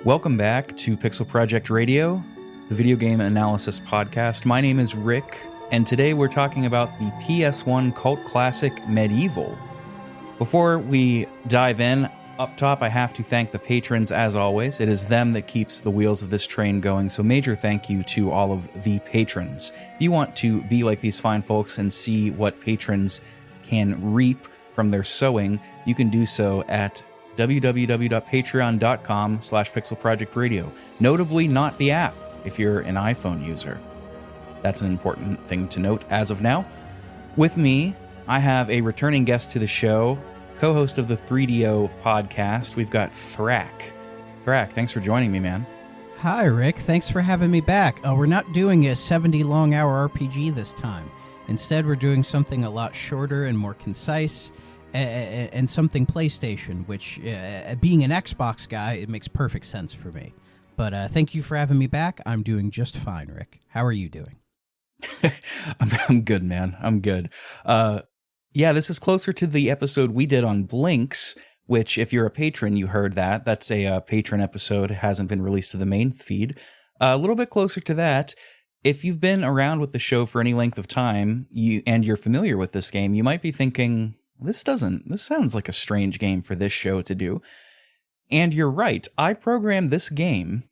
Welcome back to pixelprojectradio, the video game analysis podcast. My name is Rick, and today we're talking about the PS1 cult classic MediEvil. Before we dive in, up top I have to thank the patrons as always. It is them that keeps the wheels of this train going, so major thank you to all of the patrons. If you want to be like these fine folks and see what patrons can reap from their sowing, you can do so at www.patreon.com/pixelprojectradio. Notably not the app if you're an iPhone user. That's an important thing to note as of now. With me, I have a returning guest to the show, co-host of the 3DO podcast. We've got Thrak. Thrak, thanks for joining me, man. Hi, Rick. Thanks for having me back. We're not doing a 70 long hour RPG this time. Instead, we're doing something a lot shorter and more concise, and something PlayStation, which, being an Xbox guy, it makes perfect sense for me. But thank you for having me back. I'm doing just fine, Rick. How are you doing? I'm good, man. I'm good. Yeah, this is closer to the episode we did on Blinks, which, if you're a patron, you heard that. That's a patron episode. It hasn't been released to the main feed. A little bit closer to that. If you've been around with the show for any length of time, and you're familiar with this game, you might be thinking, this sounds like a strange game for this show to do. And you're right. I programmed this game,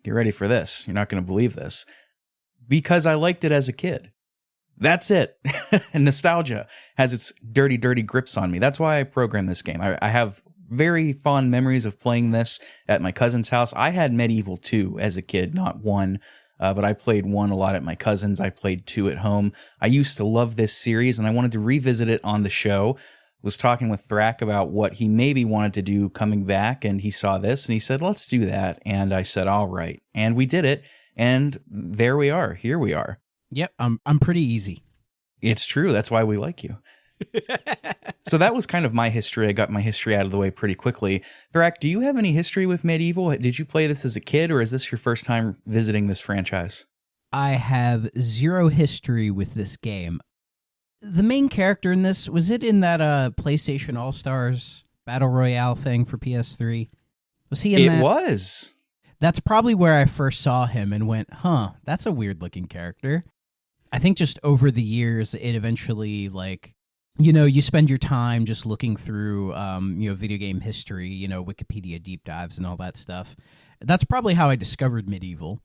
get ready for this, you're not going to believe this, because I liked it as a kid. That's it. And nostalgia has its dirty, dirty grips on me. That's why I programmed this game. I have very fond memories of playing this at my cousin's house. I had MediEvil 2 as a kid, not 1. But I played 1 a lot at my cousin's. I played 2 at home. I used to love this series, and I wanted to revisit it on the show. Was talking with Thrak about what he maybe wanted to do coming back, and he saw this, and he said, let's do that. And I said, all right. And we did it, and there we are. Here we are. Yep, I'm pretty easy. It's true. That's why we like you. So that was kind of my history. I got my history out of the way pretty quickly. Thrak, do you have any history with MediEvil? Did you play this as a kid, or is this your first time visiting this franchise? I have zero history with this game. The main character in this, was it in that PlayStation All-Stars Battle Royale thing for PS3? Was he in that? It was. That's probably where I first saw him and went, that's a weird-looking character. I think just over the years, it eventually, you spend your time just looking through, video game history, Wikipedia deep dives and all that stuff. That's probably how I discovered MediEvil.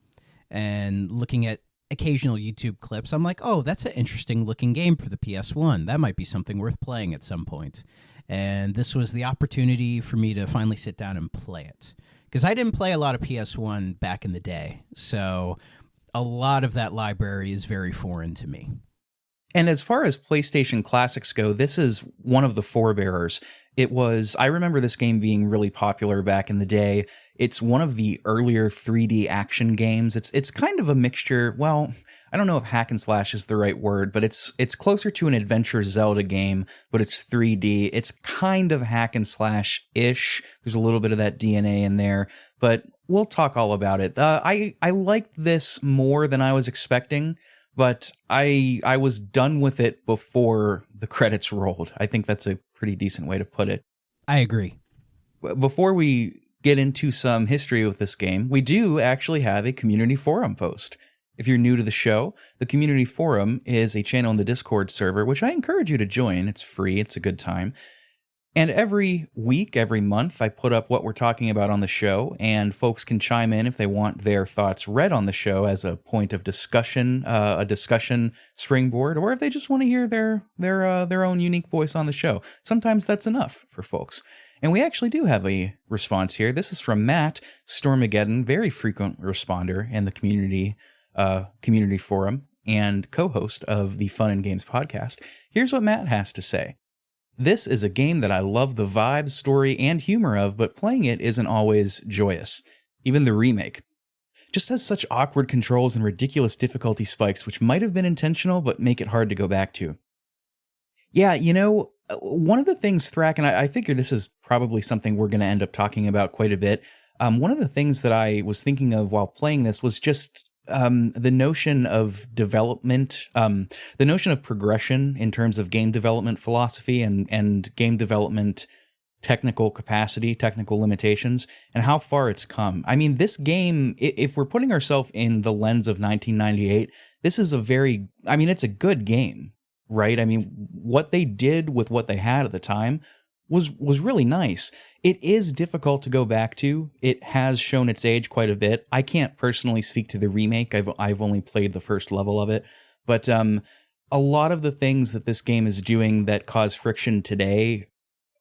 And looking at occasional YouTube clips, I'm like, oh, that's an interesting looking game for the PS1. That might be something worth playing at some point. And this was the opportunity for me to finally sit down and play it. Because I didn't play a lot of PS1 back in the day. So a lot of that library is very foreign to me. And as far as PlayStation classics go, this is one of the forebearers. I remember this game being really popular back in the day. It's one of the earlier 3D action games. It's kind of a mixture. Well, I don't know if hack and slash is the right word, but it's closer to an adventure Zelda game, but it's 3D. It's kind of hack and slash-ish. There's a little bit of that DNA in there, but we'll talk all about it. I liked this more than I was expecting. But I was done with it before the credits rolled. I think that's a pretty decent way to put it. I agree. Before we get into some history with this game, we do actually have a community forum post. If you're new to the show, the community forum is a channel in the Discord server, which I encourage you to join. It's free. It's a good time. And every week, every month, I put up what we're talking about on the show, and folks can chime in if they want their thoughts read on the show as a point of discussion, a discussion springboard, or if they just want to hear their own unique voice on the show. Sometimes that's enough for folks. And we actually do have a response here. This is from Matt Stormageddon, very frequent responder in the community forum and co-host of the Fun and Games podcast. Here's what Matt has to say. This is a game that I love the vibe, story, and humor of, but playing it isn't always joyous. Even the remake just has such awkward controls and ridiculous difficulty spikes, which might have been intentional, but make it hard to go back to. Yeah, one of the things, Thrak, and I figure this is probably something we're going to end up talking about quite a bit. One of the things that I was thinking of while playing this was just the notion of development, the notion of progression in terms of game development philosophy and game development technical capacity, technical limitations, and how far it's come. I mean, this game, if we're putting ourselves in the lens of 1998, this is it's a good game, right? I mean, what they did with what they had at the time was really nice. It is difficult to go back to. It has shown its age quite a bit. I can't personally speak to the remake. I've only played the first level of it, but a lot of the things that this game is doing that cause friction today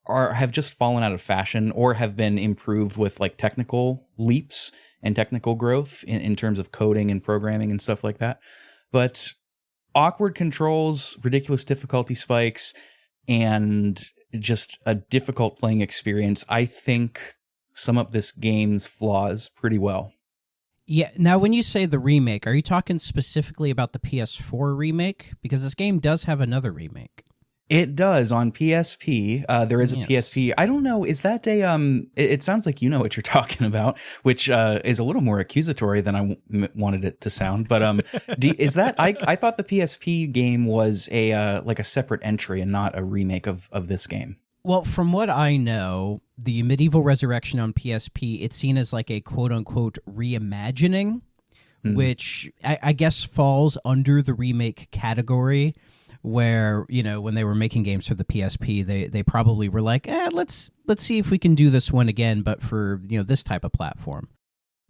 have just fallen out of fashion or have been improved with like technical leaps and technical growth in terms of coding and programming and stuff like that. But awkward controls, ridiculous difficulty spikes, and just a difficult playing experience, I think sum up this game's flaws pretty well. Yeah. Now, when you say the remake, are you talking specifically about the PS4 remake? Because this game does have another remake. It does on PSP. There is a PSP. I don't know. Is that a it sounds like you know what you're talking about, which is a little more accusatory than I wanted it to sound. But is that I thought the PSP game was a like a separate entry and not a remake of this game. Well, from what I know, the MediEvil Resurrection on PSP, it's seen as like a quote-unquote reimagining, which I guess falls under the remake category, where, you know, when they were making games for the PSP, they probably were like, let's see if we can do this one again, but for, you know, this type of platform.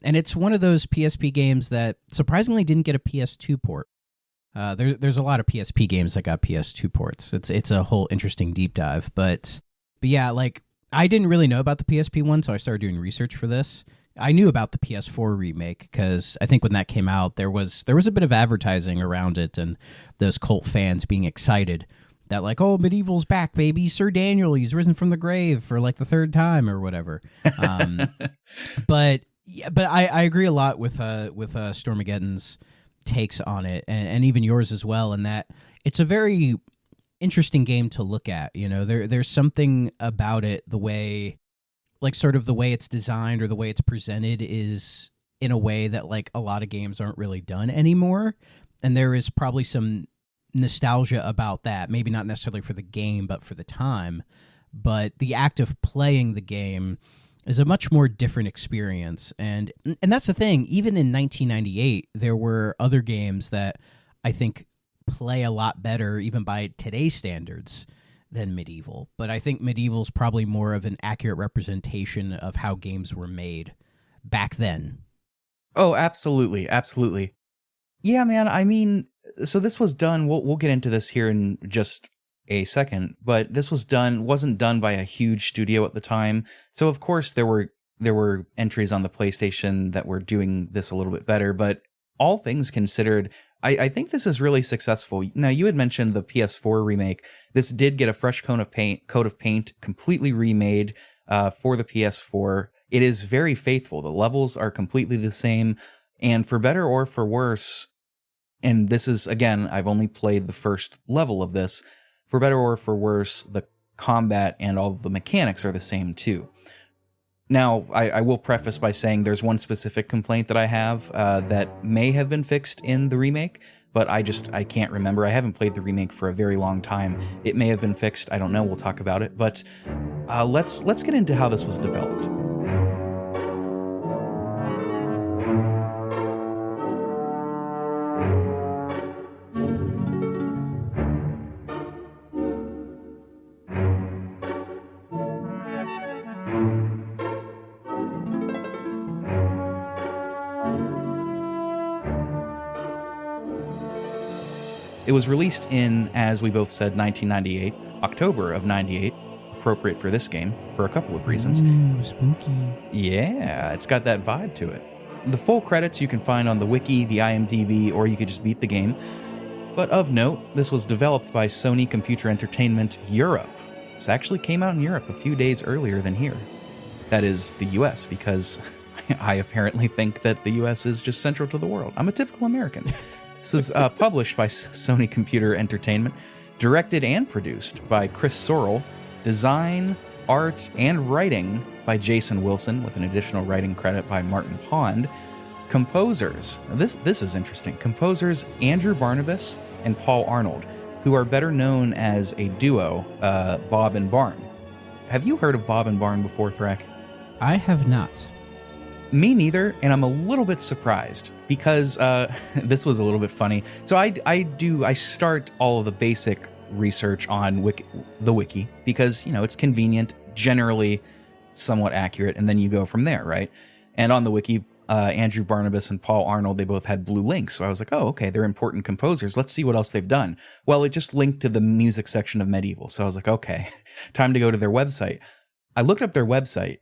And it's one of those PSP games that surprisingly didn't get a PS2 port. There's a lot of PSP games that got PS2 ports. It's a whole interesting deep dive, but yeah, like I didn't really know about the PSP one, so I started doing research for this. I knew about the PS4 remake because I think when that came out, there was a bit of advertising around it, and those cult fans being excited that like, oh, MediEvil's back, baby! Sir Daniel, he's risen from the grave for like the third time or whatever. But I agree a lot with Stormageddon's takes on it, and even yours as well, in that it's a very interesting game to look at. You know, there's something about it, the way, like sort of the way it's designed or the way it's presented is in a way that like a lot of games aren't really done anymore, and there is probably some nostalgia about that, maybe not necessarily for the game but for the time. But the act of playing the game is a much more different experience, and that's the thing. Even in 1998, there were other games that I think play a lot better, even by today's standards, than MediEvil. But I think MediEvil's probably more of an accurate representation of how games were made back then. Oh, absolutely, absolutely. Yeah, man. I mean, so this was done. We'll get into this here in just a second, but this wasn't done by a huge studio at the time. So of course there were entries on the PlayStation that were doing this a little bit better, but all things considered, I think this is really successful. Now, you had mentioned the PS4 remake. This did get a fresh coat of paint, completely remade for the PS4. It is very faithful. The levels are completely the same, and for better or for worse, and this is, again, I've only played the first level of this, for better or for worse, the combat and all of the mechanics are the same too. Now, I will preface by saying there's one specific complaint that I have that may have been fixed in the remake, but I can't remember. I haven't played the remake for a very long time. It may have been fixed. I don't know. We'll talk about it. But let's get into how this was developed. It was released in, as we both said, 1998, October of 98, appropriate for this game for a couple of reasons. Ooh, spooky. Yeah, it's got that vibe to it. The full credits you can find on the wiki, the IMDb, or you could just beat the game. But of note, this was developed by Sony Computer Entertainment Europe. This actually came out in Europe a few days earlier than here. That is, the US, because I apparently think that the US is just central to the world. I'm a typical American. This is published by Sony Computer Entertainment, directed and produced by Chris Sorrell, design, art, and writing by Jason Wilson, with an additional writing credit by Martin Pond. Composers, this is interesting, composers Andrew Barnabas and Paul Arnold, who are better known as a duo, Bob and Barn. have you heard of Bob and Barn before, Threk? I have not. Me neither, and I'm a little bit surprised because this was a little bit funny. So I start all of the basic research on the wiki because, you know, it's convenient, generally somewhat accurate, and then you go from there, right? And on the wiki, Andrew Barnabas and Paul Arnold, they both had blue links. So I was like, oh, okay, they're important composers. Let's see what else they've done. Well, it just linked to the music section of MediEvil. So I was like, okay, time to go to their website. I looked up their website.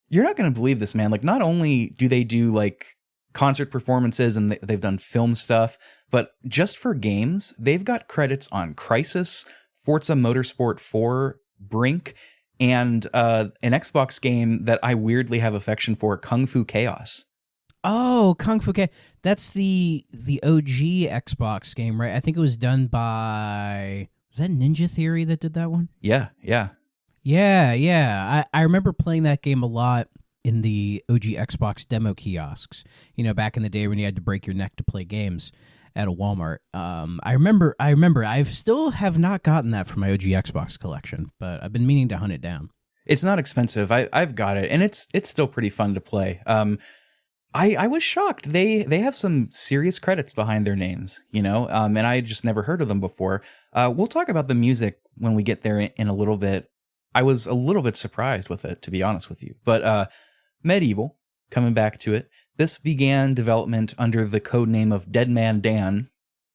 You're not going to believe this, man. Like, not only do they do like concert performances and they've done film stuff, but just for games, they've got credits on Crysis, Forza Motorsport 4, Brink, and an Xbox game that I weirdly have affection for, Kung Fu Chaos. Oh, Kung Fu Chaos. That's the OG Xbox game, right? I think it was done by... Was that Ninja Theory that did that one? Yeah. Yeah. I remember playing that game a lot in the OG Xbox demo kiosks. You know, back in the day when you had to break your neck to play games at a Walmart. I remember. I still have not gotten that for my OG Xbox collection, but I've been meaning to hunt it down. It's not expensive. I've got it, and it's still pretty fun to play. I was shocked. They have some serious credits behind their names, you know, and I just never heard of them before. We'll talk about the music when we get there in a little bit. I was a little bit surprised with it, to be honest with you. But MediEvil, coming back to it, this began development under the code name of Dead Man Dan,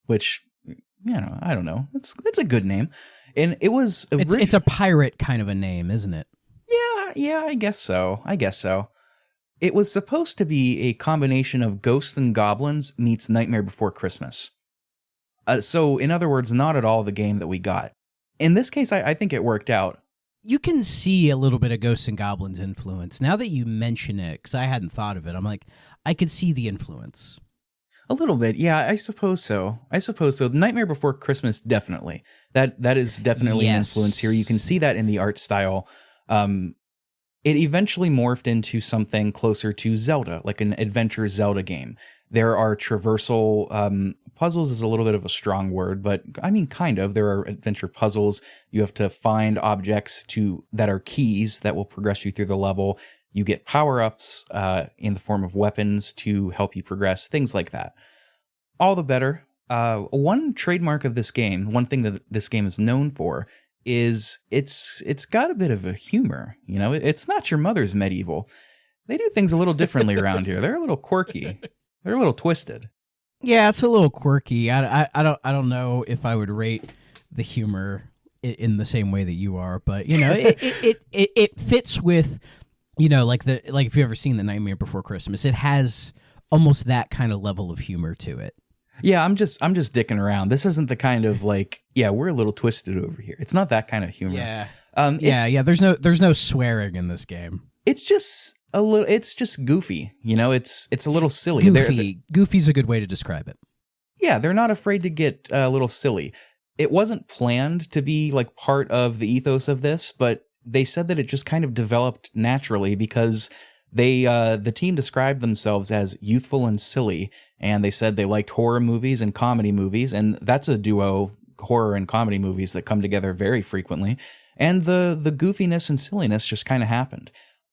which, you know, I don't know. It's a good name. And it was... It's a pirate kind of a name, isn't it? Yeah, I guess so. It was supposed to be a combination of Ghosts and Goblins meets Nightmare Before Christmas. So, in other words, not at all the game that we got. In this case, I think it worked out. You can see a little bit of Ghosts and Goblins influence. Now that you mention it, because I hadn't thought of it, I'm like, I could see the influence. A little bit, yeah, I suppose so. Nightmare Before Christmas, definitely. That is definitely an influence here. You can see that in the art style. It eventually morphed into something closer to Zelda, like an adventure Zelda game. There are traversal puzzles is a little bit of a strong word, but I mean, kind of. There are adventure puzzles. You have to find objects that are keys that will progress you through the level. You get power-ups in the form of weapons to help you progress, things like that. All the better. One trademark of this game, one thing that this game is known for, is it's got a bit of a humor. You know, it's not your mother's MediEvil. They do things a little differently around here. They're a little quirky. They're a little twisted. Yeah, it's a little quirky. I don't know if I would rate the humor in the same way that you are, but you know, it fits with, you know, like if you've ever seen The Nightmare Before Christmas, it has almost that kind of level of humor to it. Yeah, I'm just dicking around. This isn't the kind of like, yeah, we're a little twisted over here. It's not that kind of humor. Yeah. There's no swearing in this game. It's just it's just goofy. You know, it's a little silly. Goofy's a good way to describe it. Yeah, they're not afraid to get a little silly. It wasn't planned to be like part of the ethos of this, but they said that it just kind of developed naturally because the team described themselves as youthful and silly, and they said they liked horror movies and comedy movies, and that's a duo, horror and comedy movies, that come together very frequently, and the goofiness and silliness just kind of happened.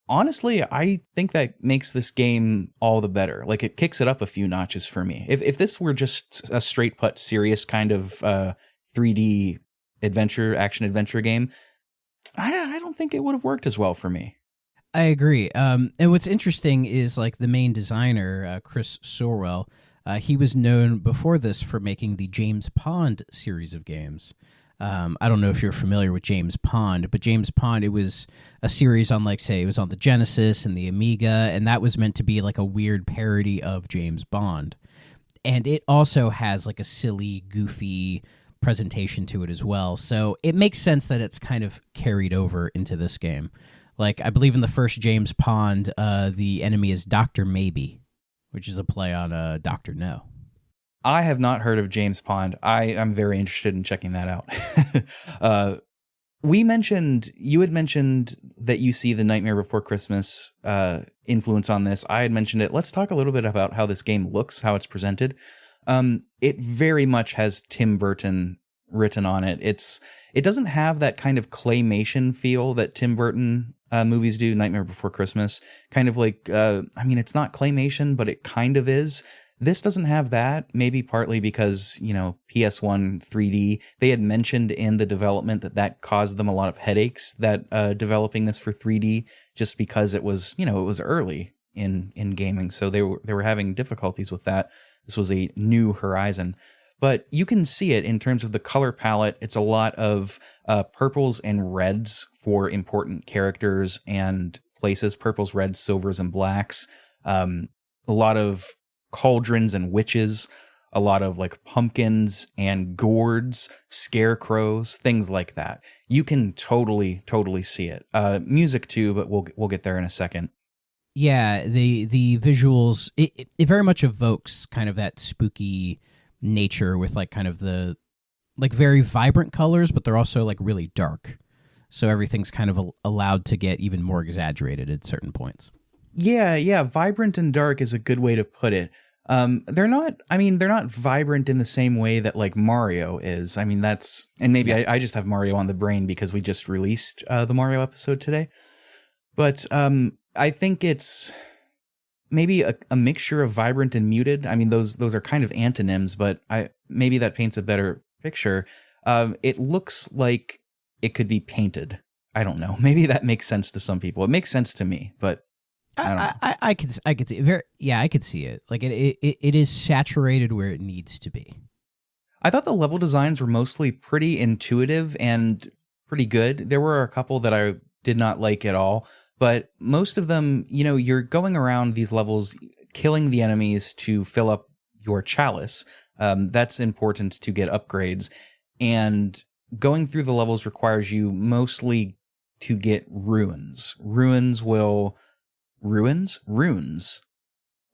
Honestly, I think that makes this game all the better. Like, it kicks it up a few notches for me. If this were just a straight put serious kind of 3D action adventure game, I don't think it would have worked as well for me. I agree. And what's interesting is, like, the main designer, Chris Sorwell, he was known before this for making the James Pond series of games. I don't know if you're familiar with James Pond, but James Pond, it was a series on, like, say, it was on the Genesis and the Amiga, and that was meant to be like a weird parody of James Bond. And it also has like a silly, goofy presentation to it as well. So it makes sense that it's kind of carried over into this game. Like, I believe in the first James Pond, the enemy is Dr. Maybe, which is a play on Dr. No. I have not heard of James Pond. I am very interested in checking that out. You had mentioned that you see the Nightmare Before Christmas influence on this. I had mentioned it. Let's talk a little bit about how this game looks, how it's presented. It very much has Tim Burton written on it. It doesn't have that kind of claymation feel that Tim Burton movies do. Nightmare Before Christmas, kind of like, it's not claymation, but it kind of is. This doesn't have that, maybe partly because, PS1 3D, they had mentioned in the development that caused them a lot of headaches, that developing this for 3D, just because it was, it was early in gaming. So they were having difficulties with that. This was a new horizon. But you can see it in terms of the color palette. It's a lot of purples and reds for important characters and places. Purples, reds, silvers, and blacks. A lot of cauldrons and witches, a lot of like pumpkins and gourds, scarecrows, things like that. You can totally see it. Music too, but we'll get there in a second. Yeah, the visuals, it very much evokes kind of that spooky nature with like kind of the like very vibrant colors, but they're also like really dark. So everything's kind of allowed to get even more exaggerated at certain points. Yeah, vibrant and dark is a good way to put it. They're not vibrant in the same way that like Mario is. I I think it's maybe a mixture of vibrant and muted. Those are kind of antonyms, but maybe that paints a better picture. It looks like it could be painted. I don't know. Maybe that makes sense to some people. It makes sense to me, but I don't know. I could see it. I could see it. Like it is saturated where it needs to be. I thought the level designs were mostly pretty intuitive and pretty good. There were a couple that I did not like at all, but most of them, you're going around these levels, killing the enemies to fill up your chalice. That's important to get upgrades, and going through the levels requires you mostly to get runes. Runes.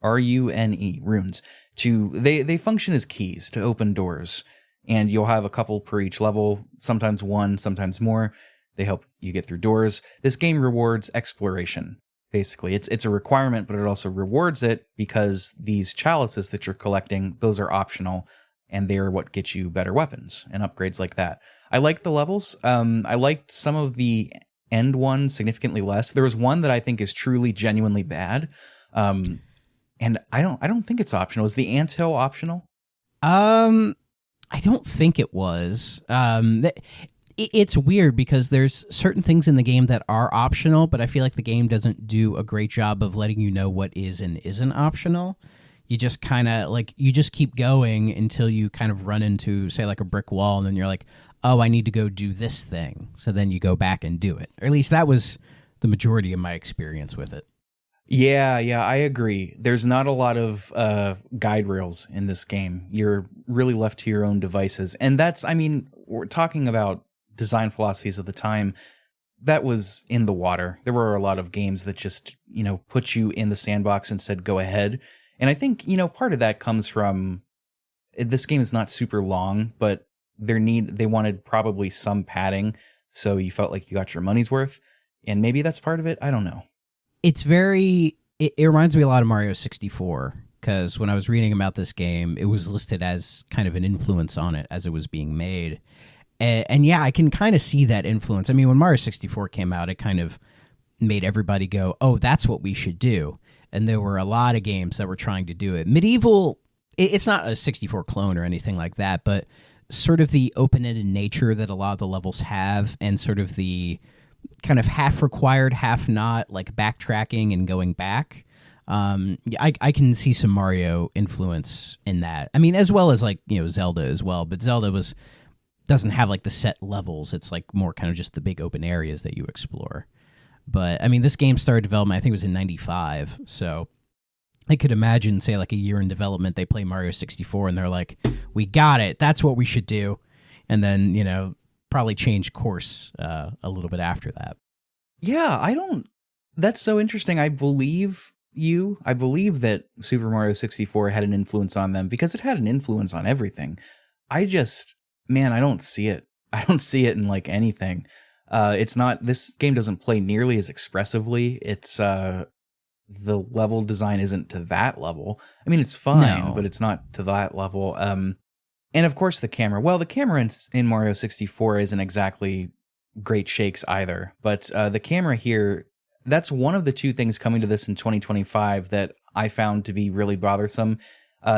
R-U-N-E, runes. They function as keys to open doors, and you'll have a couple per each level, sometimes one, sometimes more. They help you get through doors. This game rewards exploration, basically. It's a requirement, but it also rewards it because these chalices that you're collecting, those are optional, and they are what get you better weapons and upgrades like that. I liked the levels. I liked some of the end ones significantly less. There was one that I think is truly, genuinely bad. And I don't think it's optional. Is the anthill optional? I don't think it was. It's weird because there's certain things in the game that are optional, but I feel like the game doesn't do a great job of letting you know what is and isn't optional. You just kind of you just keep going until you kind of run into, say, like a brick wall, and then you're like, oh, I need to go do this thing. So then you go back and do it. Or at least that was the majority of my experience with it. Yeah, I agree. There's not a lot of guide rails in this game. You're really left to your own devices. And that's, we're talking about design philosophies of the time. That was in the water. There were a lot of games that just, put you in the sandbox and said, go ahead. And I think, part of that comes from, this game is not super long, but they wanted probably some padding, so you felt like you got your money's worth, and maybe that's part of it. I don't know. It's it reminds me a lot of Mario 64, because when I was reading about this game, it was listed as kind of an influence on it as it was being made. And yeah, I can kind of see that influence. When Mario 64 came out, it kind of made everybody go, oh, that's what we should do. And there were a lot of games that were trying to do it. MediEvil, it's not a 64 clone or anything like that, but sort of the open-ended nature that a lot of the levels have, and sort of the kind of half required, half not, like backtracking and going back. I can see some Mario influence in that. As well as Zelda as well, but Zelda doesn't have like the set levels. It's like more kind of just the big open areas that you explore. But this game started development, I think it was in 95, so I could imagine, say, like a year in development, they play Mario 64 and they're like, we got it. That's what we should do. And then, probably change course a little bit after that. Yeah, that's so interesting. I believe that Super Mario 64 had an influence on them because it had an influence on everything. I don't see it. I don't see it in like anything. This game doesn't play nearly as expressively. It's, the level design isn't to that level. It's fine, but it's not to that level. And of course the camera. Well, the camera in Mario 64 isn't exactly great shakes either. But the camera here, that's one of the two things coming to this in 2025 that I found to be really bothersome.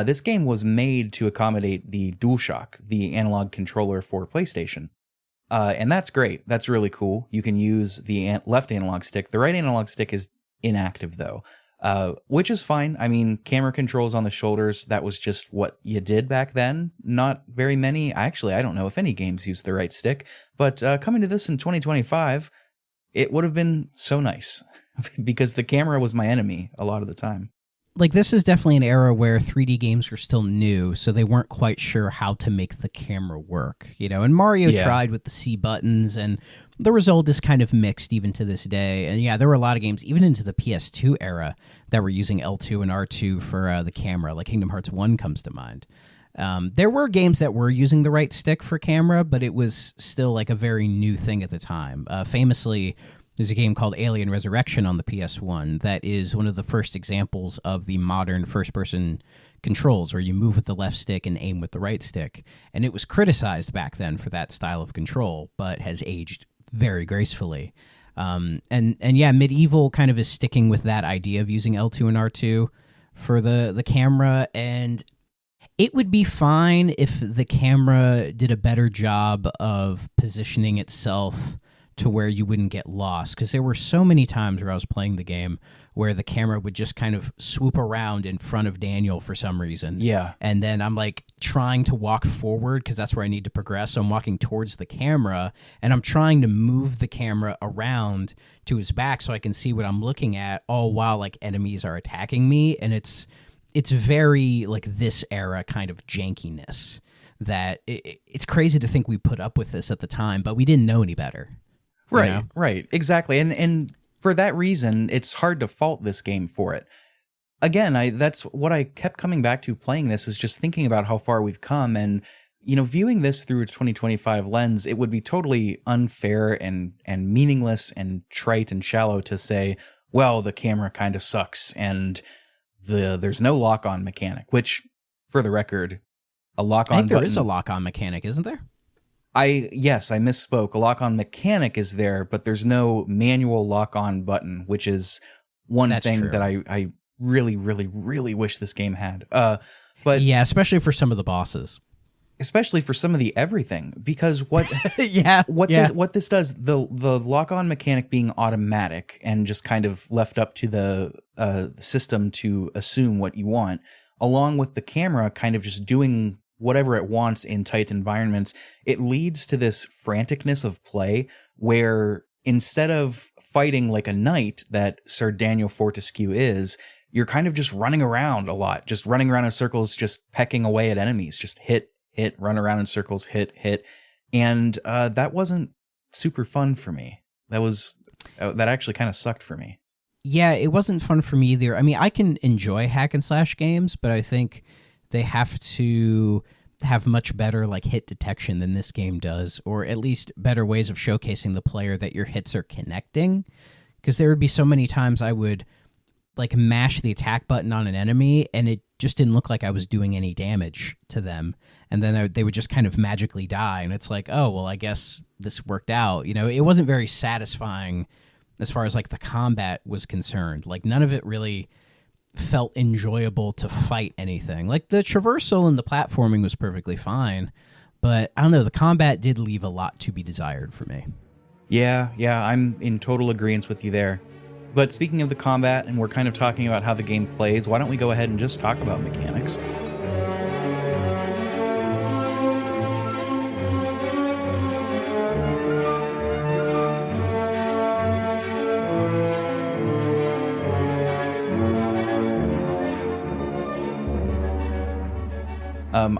This game was made to accommodate the DualShock, the analog controller for PlayStation. And that's great. That's really cool. You can use the left analog stick. The right analog stick is inactive, though, which is fine. I mean, camera controls on the shoulders, that was just what you did back then. Not very many. Actually, I don't know if any games use the right stick. But coming to this in 2025, it would have been so nice because the camera was my enemy a lot of the time. Like, this is definitely an era where 3D games were still new, so they weren't quite sure how to make the camera work, you know. And Mario tried with the C buttons, and the result is kind of mixed even to this day. And yeah, there were a lot of games, even into the PS2 era, that were using L2 and R2 for the camera, like Kingdom Hearts 1 comes to mind. There were games that were using the right stick for camera, but it was still like a very new thing at the time. Famously, there's a game called Alien Resurrection on the PS1 that is one of the first examples of the modern first-person controls where you move with the left stick and aim with the right stick. And it was criticized back then for that style of control, but has aged very gracefully. And yeah, MediEvil kind of is sticking with that idea of using L2 and R2 for the camera, and it would be fine if the camera did a better job of positioning itself to where you wouldn't get lost, because there were so many times where I was playing the game where the camera would just kind of swoop around in front of Daniel for some reason. Yeah. And then I'm like trying to walk forward because that's where I need to progress. So I'm walking towards the camera and I'm trying to move the camera around to his back so I can see what I'm looking at, all while like enemies are attacking me. And it's very like this era kind of jankiness that it's crazy to think we put up with this at the time, but we didn't know any better. Right, you know? Right, exactly. And for that reason, it's hard to fault this game for it. Again, that's what I kept coming back to playing this, is just thinking about how far we've come. And, you know, viewing this through a 2025 lens, it would be totally unfair and meaningless and trite and shallow to say, well, the camera kind of sucks and there's no lock-on mechanic, which, for the record, a lock-on I think there button, is a lock-on mechanic, isn't there? Yes, I misspoke. A lock-on mechanic is there, but there's no manual lock-on button, which is That's thing true. That I really, really, really wish this game had. But yeah, especially for some of the bosses. Especially for some of the everything, because what what this does, the lock-on mechanic being automatic and just kind of left up to the system to assume what you want, along with the camera kind of just doing whatever it wants in tight environments, it leads to this franticness of play where instead of fighting like a knight that Sir Daniel Fortesque is, you're kind of just running around a lot, just running around in circles, just pecking away at enemies, just hit, run around in circles, hit. And that wasn't super fun for me. That actually kind of sucked for me. Yeah, it wasn't fun for me either. I mean, I can enjoy hack and slash games, but I think they have to have much better like hit detection than this game does, or at least better ways of showcasing the player that your hits are connecting. Because there would be so many times I would like mash the attack button on an enemy and it just didn't look like I was doing any damage to them. And then they would just kind of magically die. And it's like, oh, well, I guess this worked out. You know, it wasn't very satisfying as far as like the combat was concerned. Like none of it really felt enjoyable to fight anything. Like the traversal and the platforming was perfectly fine, but I don't know, the combat did leave a lot to be desired for me. Yeah, I'm in total agreement with you there. But speaking of the combat, and we're kind of talking about how the game plays, why don't we go ahead and just talk about mechanics?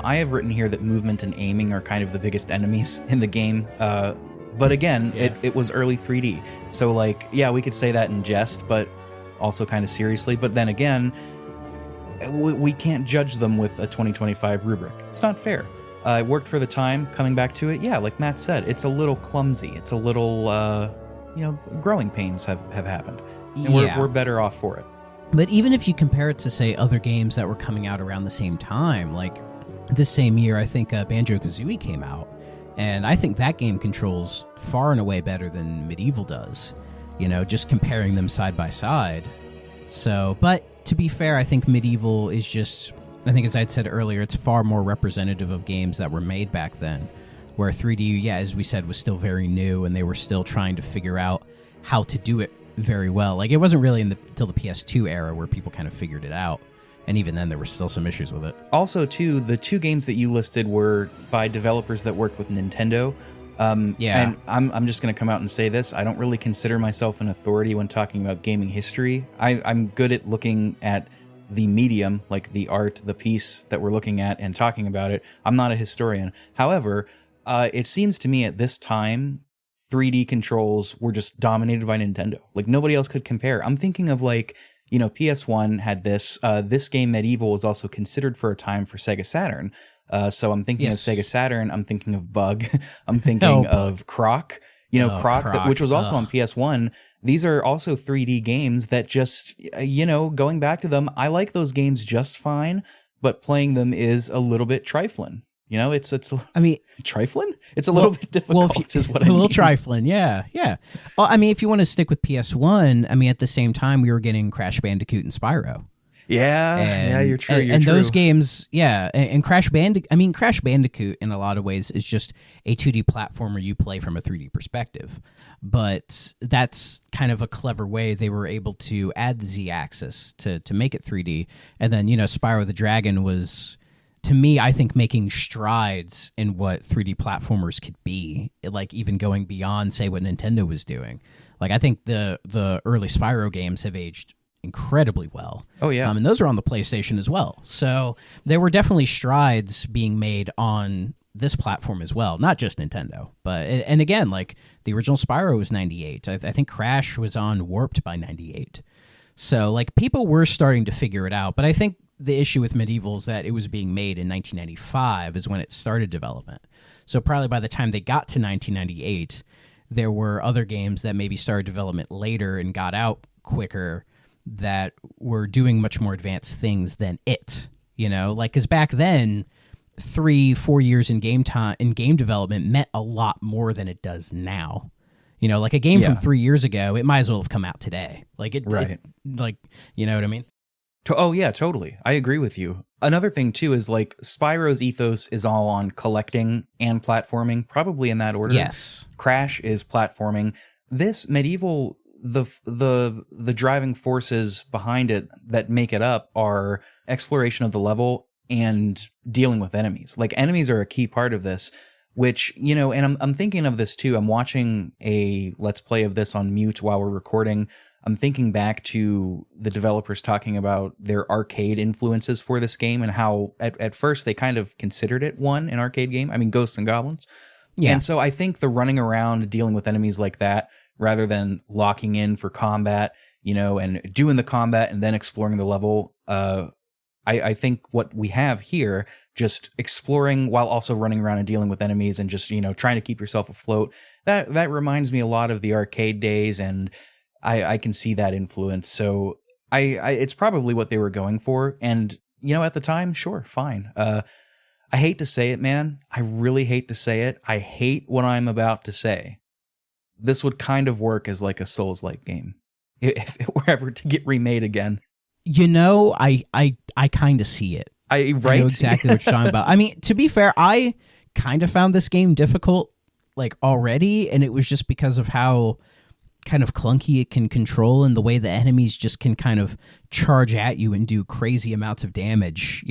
I have written here that movement and aiming are kind of the biggest enemies in the game. But again, it was early 3D. So like, yeah, we could say that in jest, but also kind of seriously. But then again, we can't judge them with a 2025 rubric. It's not fair. It worked for the time. Coming back to it, yeah, like Matt said, it's a little clumsy. It's a little, growing pains have happened. And we're better off for it. But even if you compare it to, say, other games that were coming out around the same time, like this same year, I think Banjo-Kazooie came out, and I think that game controls far and away better than MediEvil does, just comparing them side by side. So, but to be fair, I think MediEvil is just, I think as I'd said earlier, it's far more representative of games that were made back then, where 3D, as we said, was still very new, and they were still trying to figure out how to do it very well. Like, it wasn't really until the PS2 era where people kind of figured it out. And even then, there were still some issues with it. Also, too, the 2 games that you listed were by developers that worked with Nintendo. And I'm just going to come out and say this. I don't really consider myself an authority when talking about gaming history. I'm good at looking at the medium, like the art, the piece that we're looking at and talking about it. I'm not a historian. However, it seems to me at this time, 3D controls were just dominated by Nintendo. Like, nobody else could compare. I'm thinking of, like, PS1 had this. This game, MediEvil, was also considered for a time for Sega Saturn. So I'm thinking of Sega Saturn. I'm thinking of Bug. I'm thinking of Croc. Croc, which was also on PS1. These are also 3D games that just, going back to them, I like those games just fine, but playing them is a little bit trifling. It's trifling? It's a little bit difficult is what I mean. A little trifling, yeah. Well, if you want to stick with PS1, at the same time, we were getting Crash Bandicoot and Spyro. Yeah, you're true. And those games, and Crash Bandicoot in a lot of ways is just a 2D platformer you play from a 3D perspective. But that's kind of a clever way they were able to add the Z-axis to make it 3D. And then, Spyro the Dragon was, to me, I think making strides in what 3D platformers could be, like even going beyond, say, what Nintendo was doing. Like, I think the early Spyro games have aged incredibly well. Oh, yeah. And those are on the PlayStation as well. So there were definitely strides being made on this platform as well, not just Nintendo. But, and again, like, the original Spyro was 98. I think Crash was on Warped by 98. So, like, people were starting to figure it out. But I think the issue with MediEvil is that it was being made in 1995 is when it started development. So probably by the time they got to 1998, there were other games that maybe started development later and got out quicker that were doing much more advanced things than it. Like, because back then, 3-4 years in game development meant a lot more than it does now. Like a game from 3 years ago, it might as well have come out today. Like you know what I mean? Oh, yeah, totally. I agree with you. Another thing, too, is like Spyro's ethos is all on collecting and platforming, probably in that order. Yes. Crash is platforming. This MediEvil, the driving forces behind it that make it up are exploration of the level and dealing with enemies. Like, enemies are a key part of this, which, and I'm thinking of this, too. I'm watching a Let's Play of this on mute while we're recording. I'm thinking back to the developers talking about their arcade influences for this game and how at first they kind of considered it an arcade game. Ghosts and Goblins. Yeah. And so I think the running around dealing with enemies like that, rather than locking in for combat, and doing the combat and then exploring the level, I think what we have here, just exploring while also running around and dealing with enemies and just, trying to keep yourself afloat, that reminds me a lot of the arcade days, and I can see that influence. So it's probably what they were going for. And, at the time, sure, fine. I hate to say it, man. I really hate to say it. I hate what I'm about to say. This would kind of work as like a Souls-like game if it were ever to get remade again. I kind of see it. Right? I know exactly what you're talking about. To be fair, I kind of found this game difficult, like, already, and it was just because of how kind of clunky it can control and the way the enemies just can kind of charge at you and do crazy amounts of damage,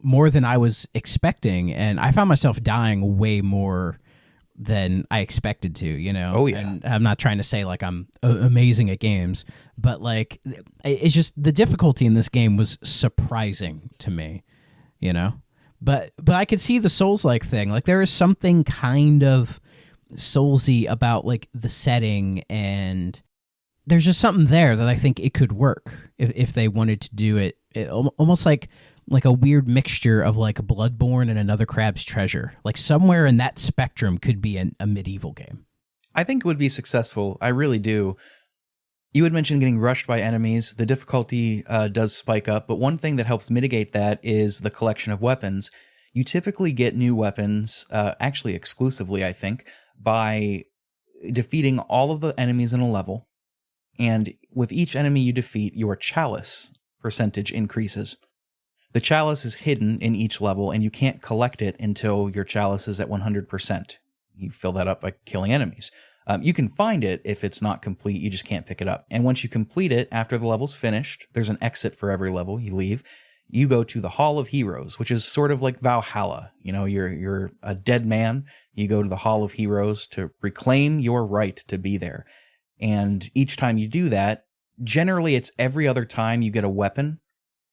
more than I was expecting. And I found myself dying way more than I expected to, Oh, yeah. And I'm not trying to say like I'm amazing at games, but like it's just the difficulty in this game was surprising to me, But I could see the Souls-like thing. Like, there is something kind of Soulsy about like the setting, and there's just something there that I think it could work if they wanted to do it almost like a weird mixture of like Bloodborne and Another Crab's Treasure. Like, somewhere in that spectrum could be a MediEvil game. I think it would be successful. I really do. You had mentioned getting rushed by enemies. The difficulty does spike up, but one thing that helps mitigate that is the collection of weapons. You typically get new weapons, actually exclusively, I think, by defeating all of the enemies in a level. And with each enemy you defeat, your chalice percentage increases. The chalice is hidden in each level, and you can't collect it until your chalice is at 100%. You fill that up by killing enemies. You can find it if it's not complete, you just can't pick it up. And once you complete it, after the level's finished, there's an exit for every level, you leave. You go to the Hall of Heroes, which is sort of like Valhalla. You know, you're a dead man. You go to the Hall of Heroes to reclaim your right to be there. And each time you do that, generally it's every other time you get a weapon.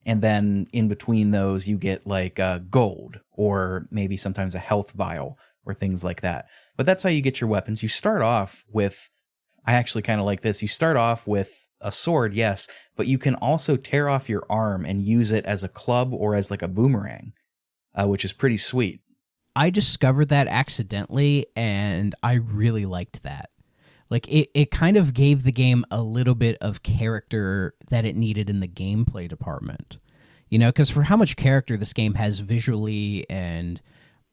And then in between those, you get like gold or maybe sometimes a health vial or things like that. But that's how you get your weapons. You start off with, I actually kind of like this. You start off with a sword, yes, but you can also tear off your arm and use it as a club or as like a boomerang, which is pretty sweet. I discovered that accidentally, and I really liked that. Like, it kind of gave the game a little bit of character that it needed in the gameplay department. You know, because for how much character this game has visually and,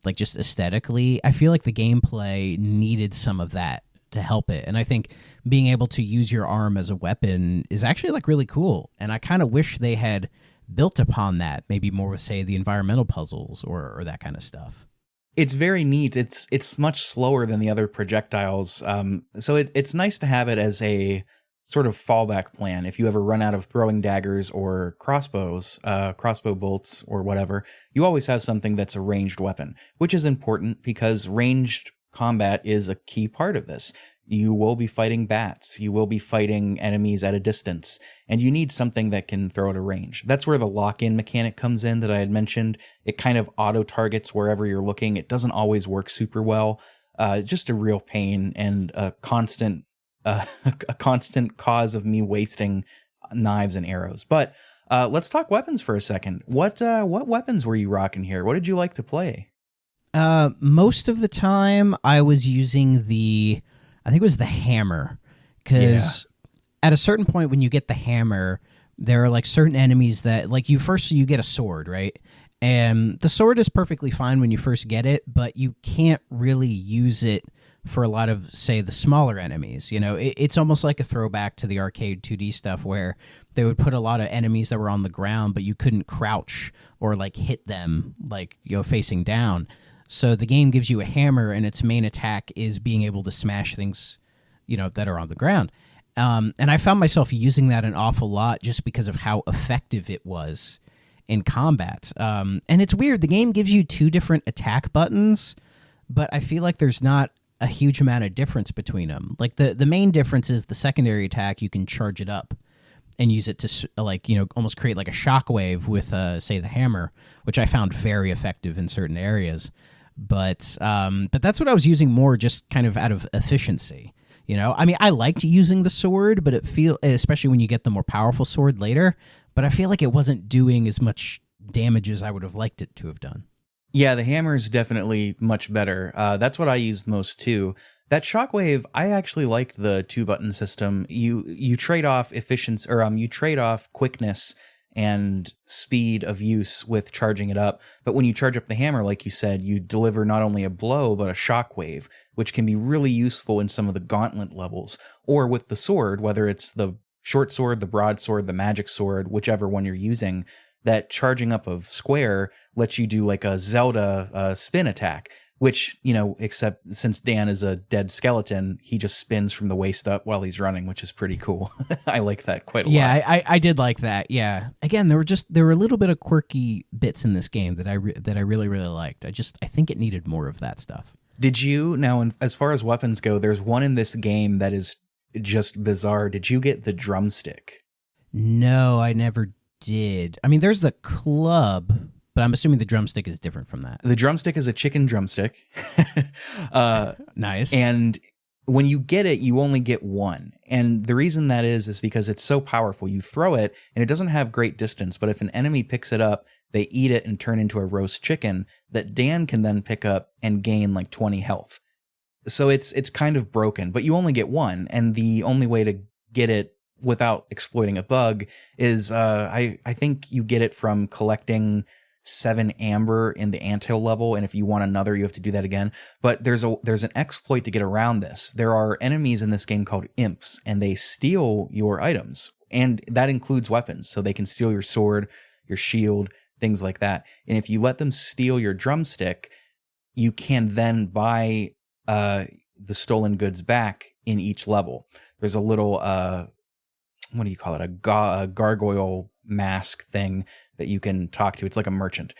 like, just aesthetically, I feel like the gameplay needed some of that to help it. And I think being able to use your arm as a weapon is actually, like, really cool. And I kind of wish they had built upon that, maybe more with, say, the environmental puzzles or that kind of stuff. It's very neat. It's much slower than the other projectiles. So it's nice to have it as a sort of fallback plan. If you ever run out of throwing daggers or crossbows, crossbow bolts or whatever, you always have something that's a ranged weapon, which is important because ranged combat is a key part of this. You will be fighting bats. You will be fighting enemies at a distance, and you need something that can throw at a range. That's where the lock-in mechanic comes in that I had mentioned. It kind of auto-targets wherever you're looking. It doesn't always work super well. Just a real pain and a constant cause of me wasting knives and arrows. But let's talk weapons for a second. What weapons were you rocking here? What did you like to play? Most of the time, I was using I think it was the hammer, because at a certain point when you get the hammer, there are like certain enemies that, like, you get a sword, right? And the sword is perfectly fine when you first get it, but you can't really use it for a lot of, say, the smaller enemies. You know, it's almost like a throwback to the arcade 2D stuff where they would put a lot of enemies that were on the ground, but you couldn't crouch or like hit them, like, you know, facing down. So the game gives you a hammer, and its main attack is being able to smash things, you know, that are on the ground. And I found myself using that an awful lot just because of how effective it was in combat. And it's weird. The game gives you two different attack buttons, but I feel like there's not a huge amount of difference between them. Like, the main difference is the secondary attack, you can charge it up and use it to, like, you know, almost create like a shockwave with, say, the hammer, which I found very effective in certain areas. But that's what I was using more, just kind of out of efficiency. You know, I mean, I liked using the sword, but especially when you get the more powerful sword later, but I feel like it wasn't doing as much damage as I would have liked it to have done. Yeah, the hammer is definitely much better. That's what I used most too. That shockwave, I actually liked the 2-button system. You trade off efficiency, or you trade off quickness and speed of use with charging it up. But when you charge up the hammer, like you said, you deliver not only a blow, but a shockwave, which can be really useful in some of the gauntlet levels. Or with the sword, whether it's the short sword, the broadsword, the magic sword, whichever one you're using, that charging up of square lets you do like a Zelda spin attack, which, you know, except since Dan is a dead skeleton, he just spins from the waist up while he's running, which is pretty cool. I like that quite a lot. Yeah, I did like that. Yeah. Again, there were a little bit of quirky bits in this game that I really, really liked. I think it needed more of that stuff. Did you, now, as far as weapons go, there's one in this game that is just bizarre. Did you get the drumstick? No, I never did. I mean, there's the club, but I'm assuming the drumstick is different from that. The drumstick is a chicken drumstick. Nice. And when you get it, you only get one. And the reason that is because it's so powerful. You throw it, and it doesn't have great distance, but if an enemy picks it up, they eat it and turn into a roast chicken that Dan can then pick up and gain like 20 health. So it's kind of broken, but you only get one, and the only way to get it without exploiting a bug, is I think you get it from collecting 7 amber in the anthill level, and if you want another, you have to do that again. But there's an exploit to get around this. There are enemies in this game called imps, and they steal your items, and that includes weapons. So they can steal your sword, your shield, things like that. And if you let them steal your drumstick, you can then buy the stolen goods back in each level. There's a little what do you call it? A gargoyle mask thing that you can talk to. It's like a merchant.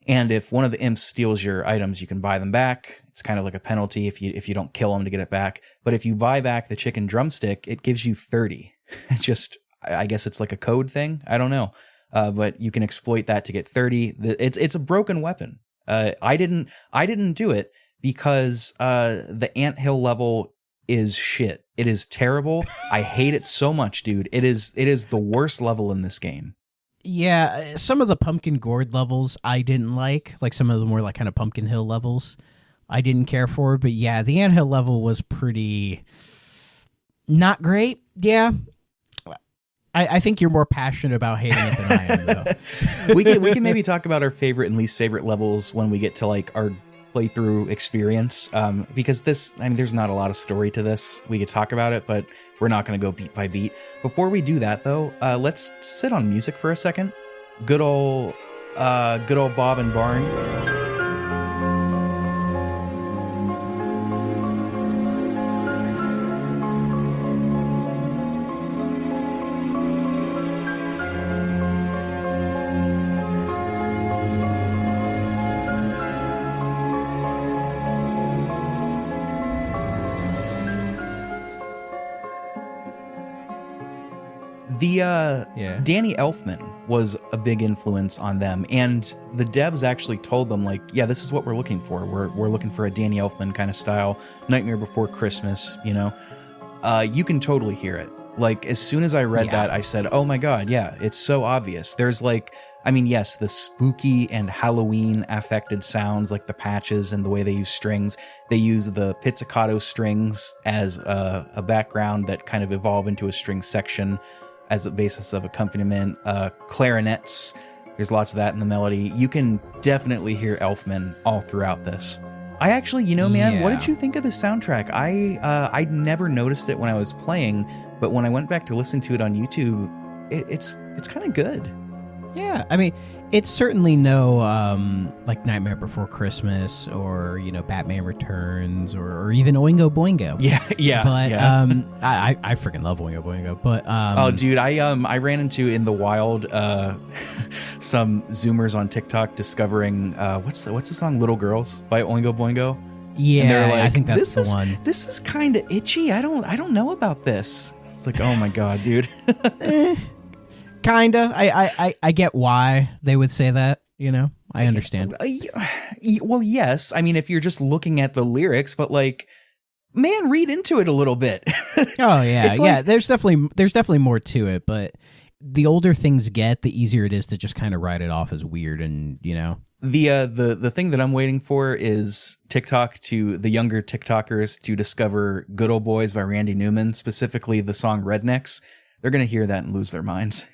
And if one of the imps steals your items, you can buy them back. It's kind of like a penalty if you don't kill them to get it back. But if you buy back the chicken drumstick, it gives you 30. Just, I guess it's like a code thing. I don't know. But you can exploit that to get 30. It's a broken weapon. I didn't do it because the anthill level is shit. It is terrible. I hate it so much, dude. It is the worst level in this game. Yeah, some of the Pumpkin Gourd levels I didn't like some of the more like kind of Pumpkin Hill levels I didn't care for, but yeah, the anthill level was pretty not great. Yeah. I think you're more passionate about hating it than I am, though. we can maybe talk about our favorite and least favorite levels when we get to like our playthrough experience, because there's not a lot of story to this. We could talk about it, but we're not going to go beat by beat. Before we do that, though, let's sit on music for a second. Good old Bob and Barn. Danny Elfman was a big influence on them, and the devs actually told them, like, yeah, this is what we're looking for. We're looking for a Danny Elfman kind of style, Nightmare Before Christmas, you know? You can totally hear it. Like, as soon as I read that, I said, oh my god, yeah, it's so obvious. There's like, yes, the spooky and Halloween affected sounds, like the patches and the way they use strings. They use the pizzicato strings as a background that kind of evolve into a string section as a basis of accompaniment. Clarinets, there's lots of that in the melody. You can definitely hear Elfman all throughout this. I actually, man, what did you think of the soundtrack? I never noticed it when I was playing, but when I went back to listen to it on YouTube, it's kind of good. Yeah, it's certainly no like Nightmare Before Christmas or Batman Returns or even Oingo Boingo. Yeah. But I freaking love Oingo Boingo. But oh, dude, I ran into in the wild some Zoomers on TikTok discovering what's the song "Little Girls" by Oingo Boingo. Yeah, and they're like, I think that's the one. This is kind of itchy. I don't know about this. It's like, oh my god, dude. Kinda. I get why they would say that, I understand. Well, yes. If you're just looking at the lyrics, but like, man, read into it a little bit. Oh yeah. Yeah, there's definitely more to it, but the older things get, the easier it is to just kind of write it off as weird and, The thing that I'm waiting for is the younger TikTokers to discover Good Old Boys by Randy Newman, specifically the song Rednecks. They're going to hear that and lose their minds.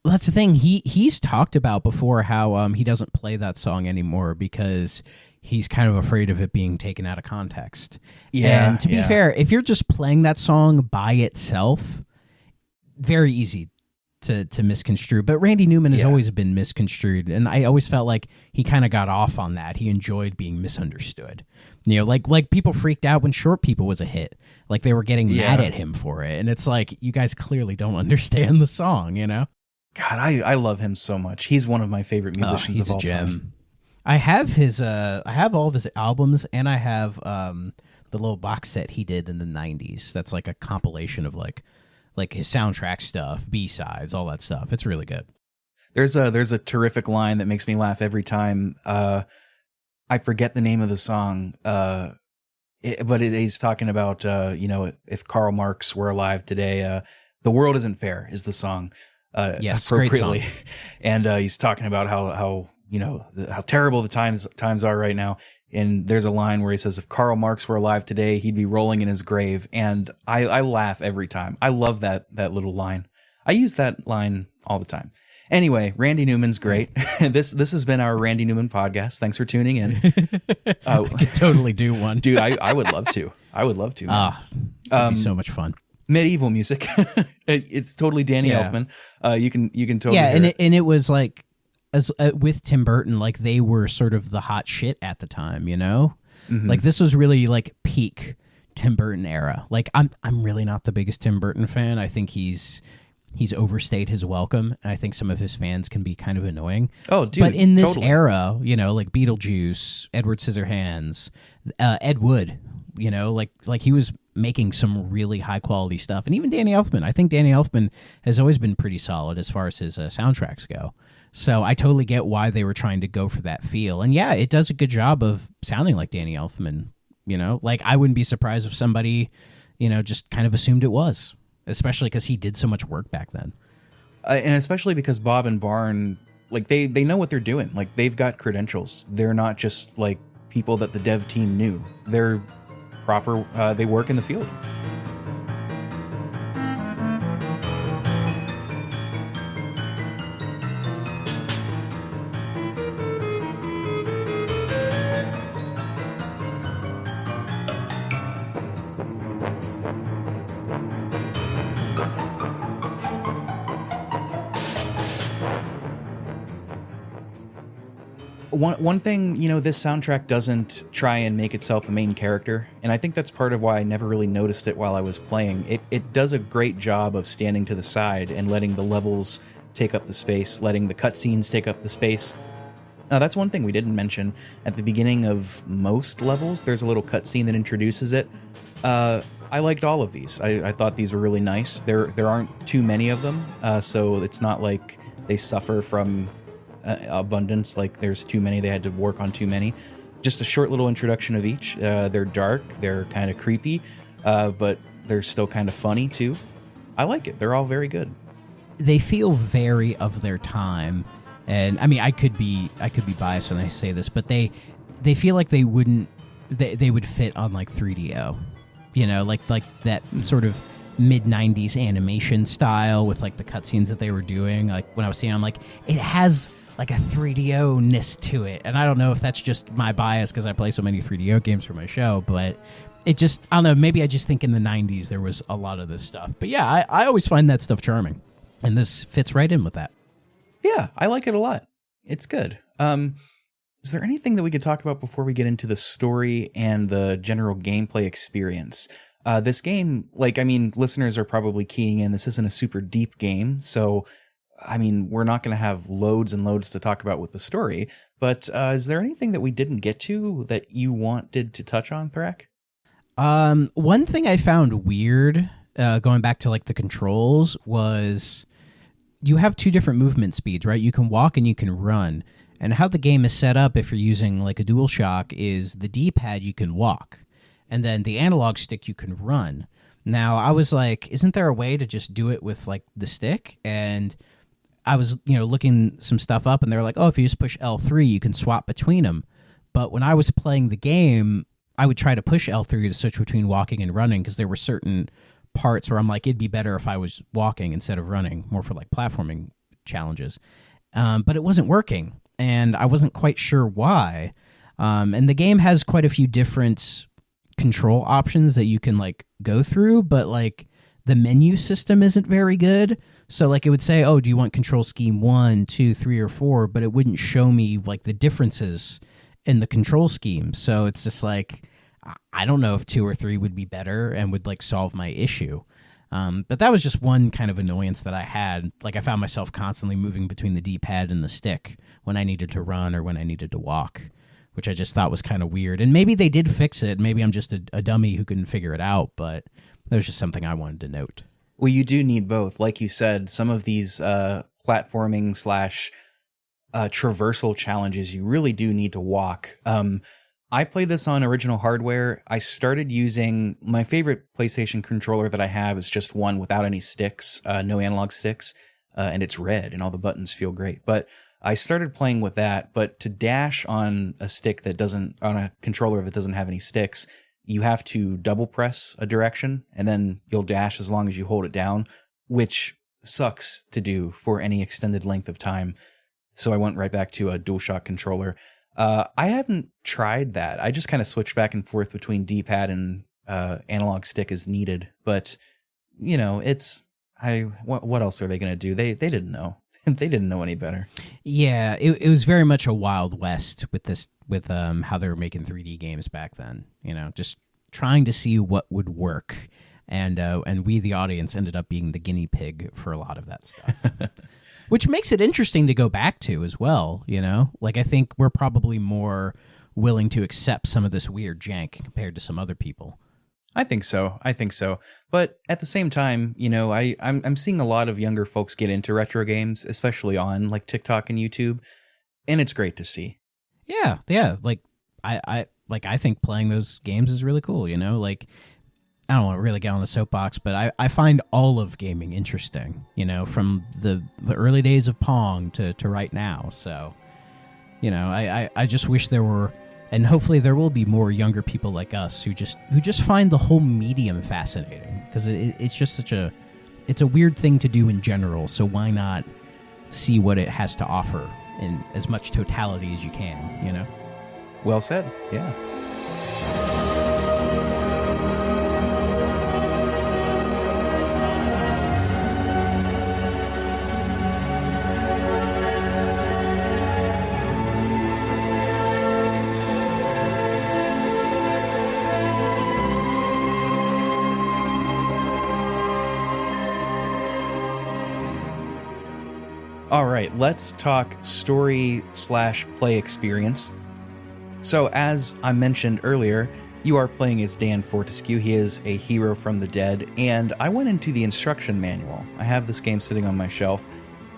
Well, that's the thing. He's talked about before how he doesn't play that song anymore because he's kind of afraid of it being taken out of context. Yeah. And to be fair, if you're just playing that song by itself, very easy to misconstrue. But Randy Newman has always been misconstrued, and I always felt like he kind of got off on that. He enjoyed being misunderstood. Like people freaked out when Short People was a hit. Like they were getting mad at him for it, and it's like, you guys clearly don't understand the song, God, I love him so much. He's one of my favorite musicians of all time. I have all of his albums, and I have the little box set he did in the 90s. That's like a compilation of like his soundtrack stuff, B-sides, all that stuff. It's really good. There's a terrific line that makes me laugh every time. I forget the name of the song, but he's talking about if Karl Marx were alive today, "The World Isn't Fair" is the song. Yes, appropriately. great song. And he's talking about how how terrible the times are right now. And there's a line where he says, if Karl Marx were alive today, he'd be rolling in his grave. And I laugh every time. I love that little line. I use that line all the time. Anyway, Randy Newman's great. This has been our Randy Newman podcast. Thanks for tuning in. I could totally do one. Dude, I would love to. I would love to. That'd be so much fun. MediEvil music. It's totally Danny Elfman. You can totally hear it. And it was like, as with Tim Burton, like they were sort of the hot shit at the time, Mm-hmm. Like this was really like peak Tim Burton era. Like I'm really not the biggest Tim Burton fan. I think he's overstayed his welcome, and I think some of his fans can be kind of annoying. Oh, dude! But in this totally. era, like Beetlejuice, Edward Scissorhands, Ed Wood, like he was making some really high quality stuff, and even Danny Elfman. I think Danny Elfman has always been pretty solid as far as his soundtracks go. So I totally get why they were trying to go for that feel, and yeah, it does a good job of sounding like Danny Elfman. Like I wouldn't be surprised if somebody, just kind of assumed it was. Especially because he did so much work back then. And especially because Bob and Barn, like they know what they're doing. Like they've got credentials. They're not just like people that the dev team knew. They're proper, they work in the field. One thing, this soundtrack doesn't try and make itself a main character, and I think that's part of why I never really noticed it while I was playing. It does a great job of standing to the side and letting the levels take up the space, letting the cutscenes take up the space. That's one thing we didn't mention. At the beginning of most levels, there's a little cutscene that introduces it. I liked all of these. I thought these were really nice. There aren't too many of them, so it's not like they suffer from abundance, like there's too many, they had to work on too many. Just a short little introduction of each. They're dark, they're kind of creepy, but they're still kind of funny too. I like it. They're all very good. They feel very of their time, and I mean I could be biased when I say this, but they feel like they would fit on like 3DO, like that sort of mid-90s animation style with like the cutscenes that they were doing. Like when I was seeing, I'm like, it has like a 3DO-ness to it. And I don't know if that's just my bias because I play so many 3DO games for my show, but it just, I don't know, maybe I just think in the 90s there was a lot of this stuff. But yeah, I always find that stuff charming. And this fits right in with that. Yeah, I like it a lot. It's good. Is there anything that we could talk about before we get into the story and the general gameplay experience? This game, listeners are probably keying in, this isn't a super deep game, so we're not going to have loads and loads to talk about with the story, but is there anything that we didn't get to that you wanted to touch on, Thrak? One thing I found weird, going back to like the controls, was you have two different movement speeds, right? You can walk and you can run. And how the game is set up, if you're using like a DualShock, is the D-pad you can walk, and then the analog stick you can run. Now, I was like, isn't there a way to just do it with like the stick? And I was, looking some stuff up, and they're like, oh, if you just push L3, you can swap between them. But when I was playing the game, I would try to push L3 to switch between walking and running because there were certain parts where I'm like, it'd be better if I was walking instead of running, more for like platforming challenges. But it wasn't working, and I wasn't quite sure why. And the game has quite a few different control options that you can like go through, but like the menu system isn't very good. So like it would say, oh, do you want control scheme 1, 2, 3, or 4? But it wouldn't show me like the differences in the control scheme. So it's just like, I don't know if 2 or 3 would be better and would like solve my issue. But that was just one kind of annoyance that I had. Like I found myself constantly moving between the D-pad and the stick when I needed to run or when I needed to walk, which I just thought was kind of weird. And maybe they did fix it. Maybe I'm just a dummy who couldn't figure it out, but that was just something I wanted to note. Well, you do need both. Like you said, some of these platforming / traversal challenges, you really do need to walk. I played this on original hardware. I started using my favorite PlayStation controller that I have is just one without any sticks, no analog sticks, and it's red and all the buttons feel great. But I started playing with that, but to dash on a controller that doesn't have any sticks, you have to double press a direction, and then you'll dash as long as you hold it down, which sucks to do for any extended length of time. So I went right back to a DualShock controller. I hadn't tried that. I just kind of switched back and forth between D-pad and analog stick as needed. But, what else are they going to do? They didn't know. They didn't know any better. Yeah, it was very much a Wild West with how they were making 3D games back then. Just trying to see what would work, and we, the audience, ended up being the guinea pig for a lot of that stuff, which makes it interesting to go back to as well. I think we're probably more willing to accept some of this weird jank compared to some other people. I think so. But at the same time, I'm seeing a lot of younger folks get into retro games, especially on like TikTok and YouTube, and it's great to see. Yeah. I think playing those games is really cool. I don't want to really get on the soapbox, but I find all of gaming interesting. From the early days of Pong to right now. So, I just wish there were. And hopefully there will be more younger people like us who just find the whole medium fascinating, because it's just it's a weird thing to do in general. So why not see what it has to offer in as much totality as you can, Well said. Yeah. All right, let's talk story/play experience. So, as I mentioned earlier, you are playing as Dan Fortesque. He is a hero from the dead, and I went into the instruction manual. I have this game sitting on my shelf,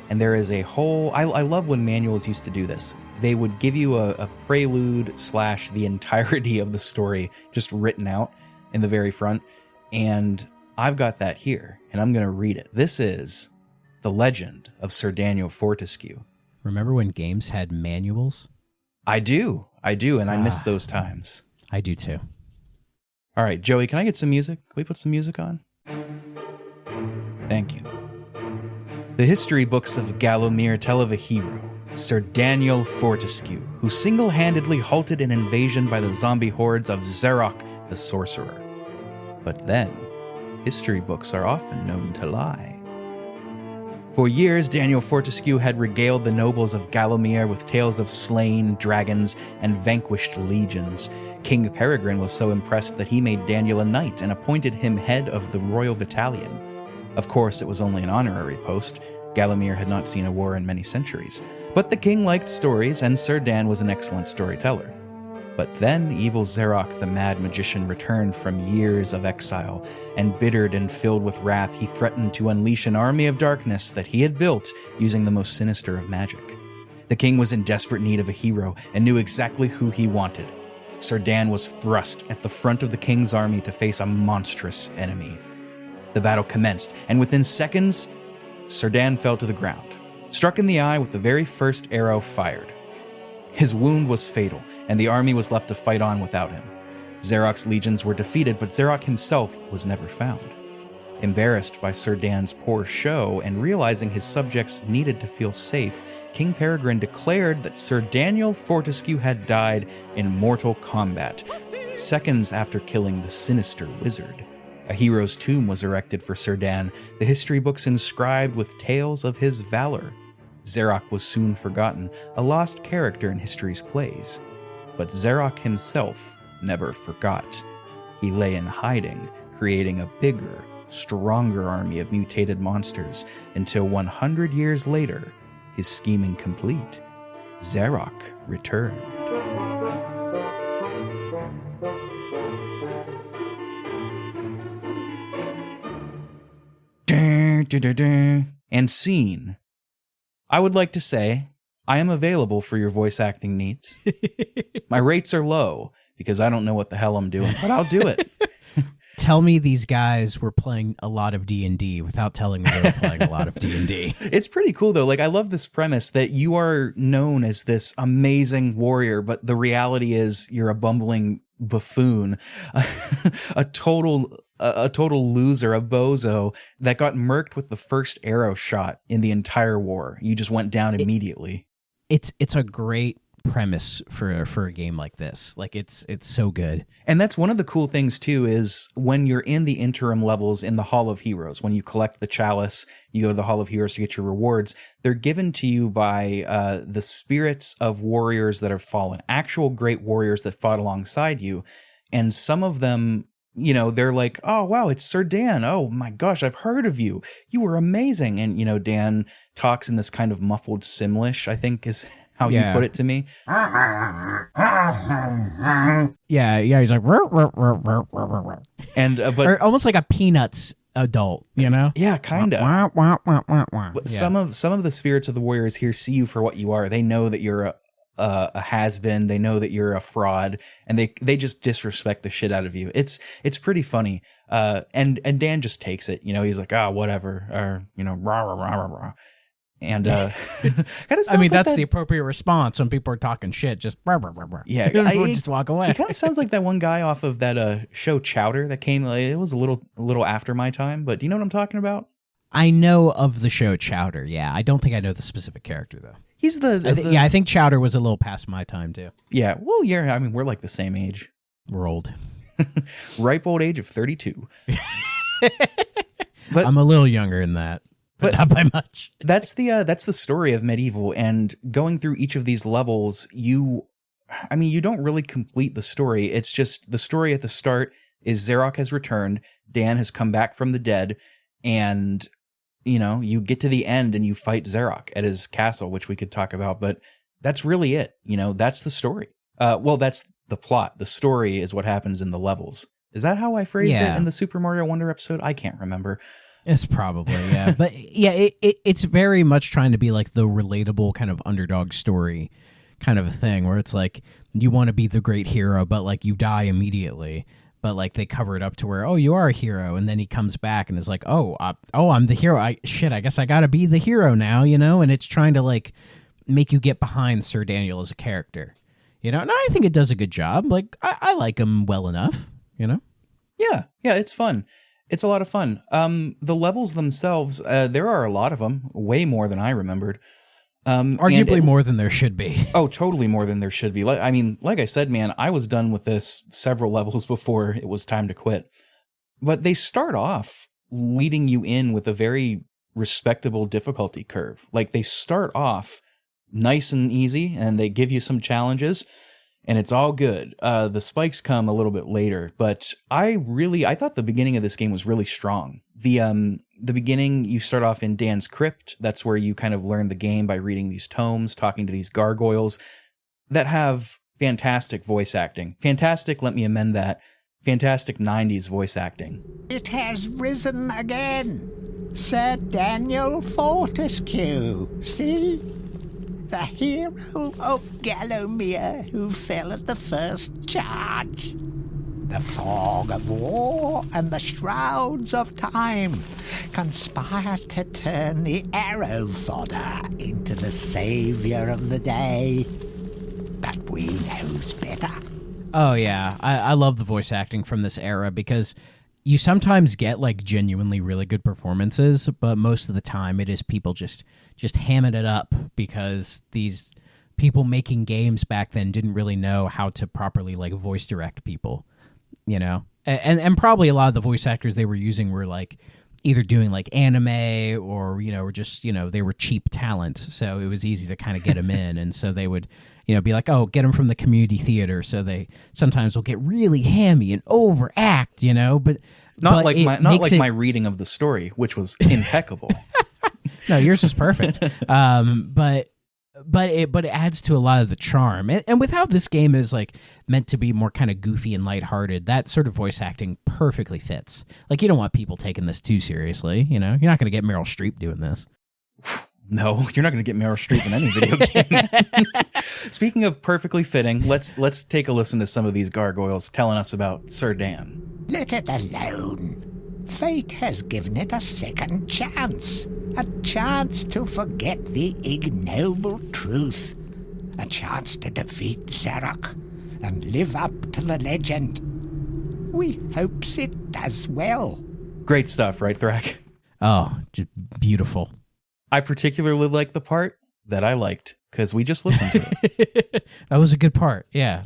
and there is a whole... I love when manuals used to do this. They would give you a prelude / the entirety of the story just written out in the very front, and I've got that here, and I'm going to read it. This is... The Legend of Sir Daniel Fortesque. Remember when games had manuals? I do, and I miss those times. I do too. All right, Joey, can I get some music? Can we put some music on? Thank you. The history books of Gallowmere tell of a hero, Sir Daniel Fortesque, who single-handedly halted an invasion by the zombie hordes of Xeroc the Sorcerer. But then, history books are often known to lie. For years, Daniel Fortesque had regaled the nobles of Gallowmere with tales of slain dragons and vanquished legions. King Peregrine was so impressed that he made Daniel a knight and appointed him head of the royal battalion. Of course, it was only an honorary post. Gallowmere had not seen a war in many centuries. But the king liked stories, and Sir Dan was an excellent storyteller. But then evil Xeroc, the mad magician, returned from years of exile. Embittered and filled with wrath, he threatened to unleash an army of darkness that he had built using the most sinister of magic. The king was in desperate need of a hero and knew exactly who he wanted. Sir Dan was thrust at the front of the king's army to face a monstrous enemy. The battle commenced, and within seconds, Sir Dan fell to the ground, struck in the eye with the very first arrow fired. His wound was fatal, and the army was left to fight on without him. Xeroc's legions were defeated, but Xeroc himself was never found. Embarrassed by Sir Dan's poor show and realizing his subjects needed to feel safe, King Peregrine declared that Sir Daniel Fortesque had died in mortal combat, seconds after killing the sinister wizard. A hero's tomb was erected for Sir Dan, the history books inscribed with tales of his valor. Xeroc was soon forgotten, a lost character in history's plays. But Xeroc himself never forgot. He lay in hiding, creating a bigger, stronger army of mutated monsters, until 100 years later, his scheming complete, Xeroc returned. And scene. I would like to say, I am available for your voice acting needs. My rates are low, because I don't know what the hell I'm doing, but I'll do it. Tell me these guys were playing a lot of D&D without telling me they were playing a lot of D&D. It's pretty cool, though. Like, I love this premise that you are known as this amazing warrior, but the reality is you're a bumbling buffoon, a total loser, a bozo that got murked with the first arrow shot in the entire war. You just went down immediately. It's a great premise for a game like this. Like, it's so good. And that's one of the cool things too, is when you're in the interim levels in the Hall of Heroes, when you collect the chalice, you go to the Hall of Heroes to get your rewards. They're given to you by the spirits of warriors that have fallen, actual great warriors that fought alongside you. And some of them, you know, they're like, oh, wow, it's Sir Dan. Oh my gosh, I've heard of you. You were amazing. And, you know, Dan talks in this kind of muffled Simlish, I think is how you put it to me. Yeah, he's like, and but or almost like a Peanuts adult, you know? Yeah, kind of. But Yeah. some of the spirits of the warriors here see you for what you are. They know that you're a has-been. They know that you're a fraud, and they just disrespect the shit out of you. It's pretty funny. And Dan just takes it. You know, he's like, whatever, or you know, rah rah rah rah rah. And kind of sounds I mean, like that's that, the appropriate response when people are talking shit. Just yeah, just walk away. It kind of sounds like that one guy off of that show Chowder that came. It was a little after my time, but do you know what I'm talking about? I know of the show Chowder. Yeah, I don't think I know the specific character though. He's I think Chowder was a little past my time too. Yeah, well, yeah. I mean, we're like the same age. We're old. Ripe old age of 32. But I'm a little younger than that. But not by much. That's the story of MediEvil, and going through each of these levels, you don't really complete the story. It's just the story at the start is Zarok has returned, Dan has come back from the dead, and you know, you get to the end and you fight Zarok at his castle, which we could talk about, but that's really it. You know, that's the story. Well, that's the plot. The story is what happens in the levels. Is that how I phrased it in the Super Mario Wonder episode? I can't remember. It's probably, yeah. But yeah, it's very much trying to be like the relatable kind of underdog story kind of a thing where it's like you want to be the great hero, but like you die immediately. But like they cover it up to where, oh, you are a hero. And then he comes back and is like, I'm the hero. I guess I got to be the hero now, you know? And it's trying to like make you get behind Sir Daniel as a character, you know? And I think it does a good job. Like I like him well enough, you know? Yeah, it's fun. It's a lot of fun. The levels themselves, there are a lot of them, way more than I remembered. Arguably more than there should be. Oh, totally more than there should be. Like I said, man, I was done with this several levels before it was time to quit. But they start off leading you in with a very respectable difficulty curve. Like they start off nice and easy, and they give you some challenges, and it's all good. The spikes come a little bit later, but I thought the beginning of this game was really strong. The beginning, you start off in Dan's Crypt. That's where you kind of learn the game by reading these tomes, talking to these gargoyles that have fantastic voice acting. Fantastic, let me amend that. Fantastic 90s voice acting. It has risen again. Sir Daniel Fortesque. See? The hero of Gallowmere who fell at the first charge. The fog of war and the shrouds of time conspire to turn the arrow fodder into the saviour of the day. But we knows better. Oh, yeah. I love the voice acting from this era because you sometimes get like genuinely really good performances, but most of the time it is people just hamming it up because these people making games back then didn't really know how to properly like voice direct people. You know, and probably a lot of the voice actors they were using were like either doing like anime or, you know, or just, you know, they were cheap talent. So it was easy to kind of get them in. And so they would, you know, be like, oh, get them from the community theater. So they sometimes will get really hammy and overact, you know, but not like my reading of the story, which was impeccable. No, yours was perfect. But it adds to a lot of the charm. And with how this game is like meant to be more kind of goofy and lighthearted, that sort of voice acting perfectly fits. Like you don't want people taking this too seriously, you know? You're not going to get Meryl Streep doing this. No, you're not going to get Meryl Streep in any video game. Speaking of perfectly fitting, let's take a listen to some of these gargoyles telling us about Sir Dan. Let it alone. Fate has given it a second chance. A chance to forget the ignoble truth. A chance to defeat Zarok and live up to the legend. We hopes it does well. Great stuff, right, Thrak? Oh, just beautiful. I particularly like the part that I liked because we just listened to it. That was a good part. Yeah,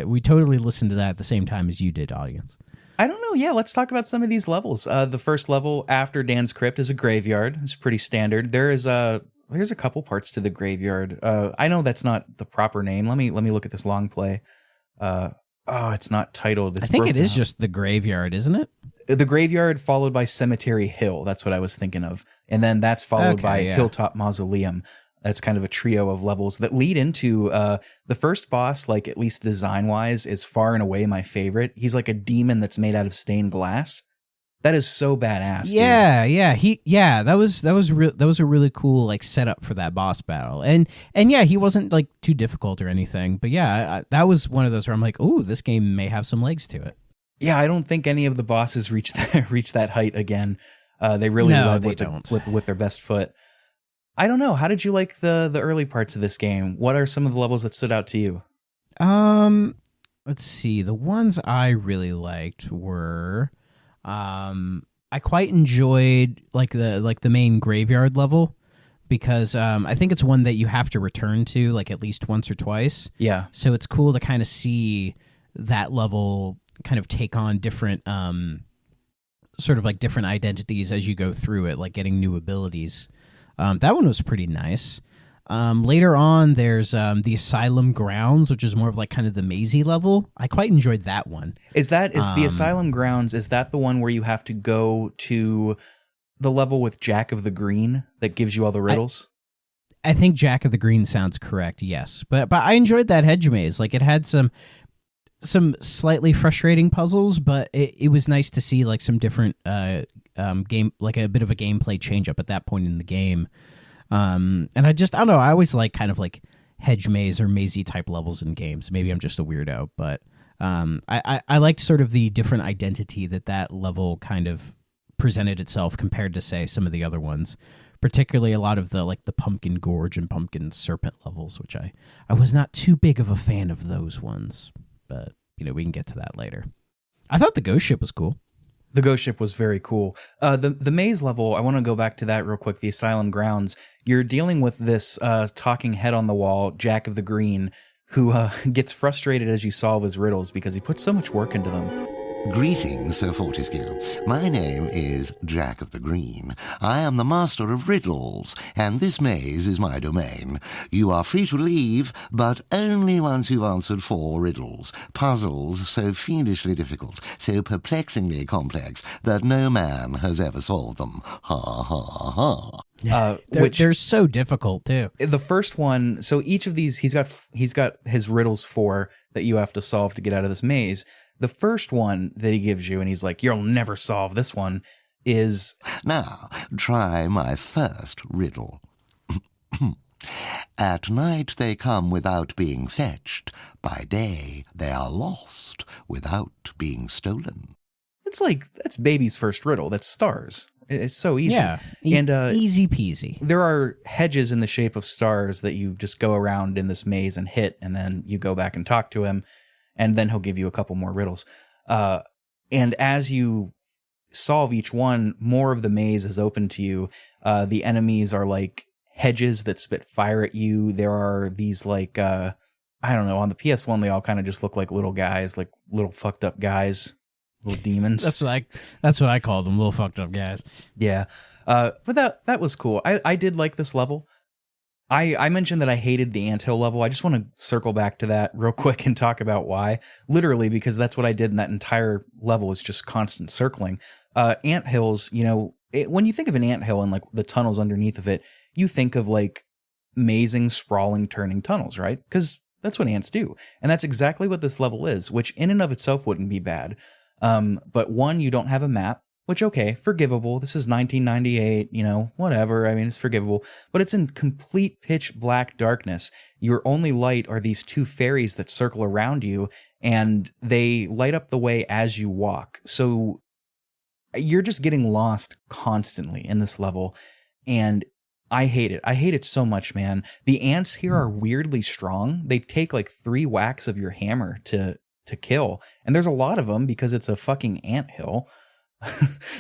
we totally listened to that at the same time as you did, audience. I don't know. Yeah, let's talk about some of these levels. The first level after Dan's Crypt is a graveyard. It's pretty standard. There's a couple parts to the graveyard. I know that's not the proper name. Let me look at this long play. It's not titled. It's I think it is out. just the graveyard, isn't it? The graveyard followed by Cemetery Hill. That's what I was thinking of. And then that's followed by Hilltop Mausoleum. That's kind of a trio of levels that lead into the first boss, like at least design-wise, is far and away my favorite. He's like a demon that's made out of stained glass. That is so badass. That was a really cool like setup for that boss battle. And yeah, he wasn't like too difficult or anything. But yeah, that was one of those where I'm like, "Ooh, this game may have some legs to it." Yeah, I don't think any of the bosses reach that height again. They really led with their best foot. I don't know. How did you like the early parts of this game? What are some of the levels that stood out to you? Let's see. The ones I really liked were, I quite enjoyed like the main graveyard level because I think it's one that you have to return to like at least once or twice. Yeah. So it's cool to kind of see that level kind of take on different sort of like different identities as you go through it, like getting new abilities. That one was pretty nice. Later on, there's the Asylum Grounds, which is more of like kind of the mazy level. I quite enjoyed that one. Is the Asylum Grounds, is that the one where you have to go to the level with Jack of the Green that gives you all the riddles? I think Jack of the Green sounds correct, yes. But I enjoyed that hedge maze. Like it had some slightly frustrating puzzles, but it was nice to see like some different game, like a bit of a gameplay change up at that point in the game. And I don't know, I always like kind of like hedge maze or mazy type levels in games. Maybe I'm just a weirdo, but I liked sort of the different identity that level kind of presented itself compared to say some of the other ones, particularly a lot of the like the Pumpkin Gorge and Pumpkin Serpent levels, which I was not too big of a fan of those ones. But, we can get to that later. I thought the ghost ship was cool. The ghost ship was very cool. The maze level, I want to go back to that real quick, the Asylum Grounds. You're dealing with this talking head on the wall, Jack of the Green, who gets frustrated as you solve his riddles because he puts so much work into them. Greetings, Sir Fortesque. My name is Jack of the Green. I am the master of riddles, and this maze is my domain. You are free to leave, but only once you've answered 4 riddles. Puzzles so fiendishly difficult, so perplexingly complex, that no man has ever solved them. Ha, ha, ha. They're so difficult, too. The first one, so each of these, he's got his riddles 4 that you have to solve to get out of this maze. The first one that he gives you, and he's like, "You'll never solve this one," is... Now, try my first riddle. At night they come without being fetched. By day they are lost without being stolen. It's like, that's baby's first riddle. That's stars. It's so easy. Yeah, and easy peasy. There are hedges in the shape of stars that you just go around in this maze and hit, and then you go back and talk to him, and then he'll give you a couple more riddles. And as you solve each one, more of the maze is open to you. The enemies are like hedges that spit fire at you. There are these like, I don't know, on the PS1, they all kind of just look like little guys, like little fucked up guys, little demons. That's what I called them, little fucked up guys. Yeah. But that was cool. I did like this level. I mentioned that I hated the anthill level. I just want to circle back to that real quick and talk about why. Literally, because that's what I did in that entire level, is just constant circling. Anthills, when you think of an anthill and like the tunnels underneath of it, you think of like mazing, sprawling, turning tunnels, right? Because that's what ants do. And that's exactly what this level is, which in and of itself wouldn't be bad. But one, you don't have a map. which, okay, forgivable. This is 1998, whatever. I mean, it's forgivable. But it's in complete pitch black darkness. Your only light are these two fairies that circle around you, and they light up the way as you walk. So you're just getting lost constantly in this level, and I hate it. I hate it so much, man. The ants here are weirdly strong. They take like 3 whacks of your hammer to kill, and there's a lot of them because it's a fucking anthill.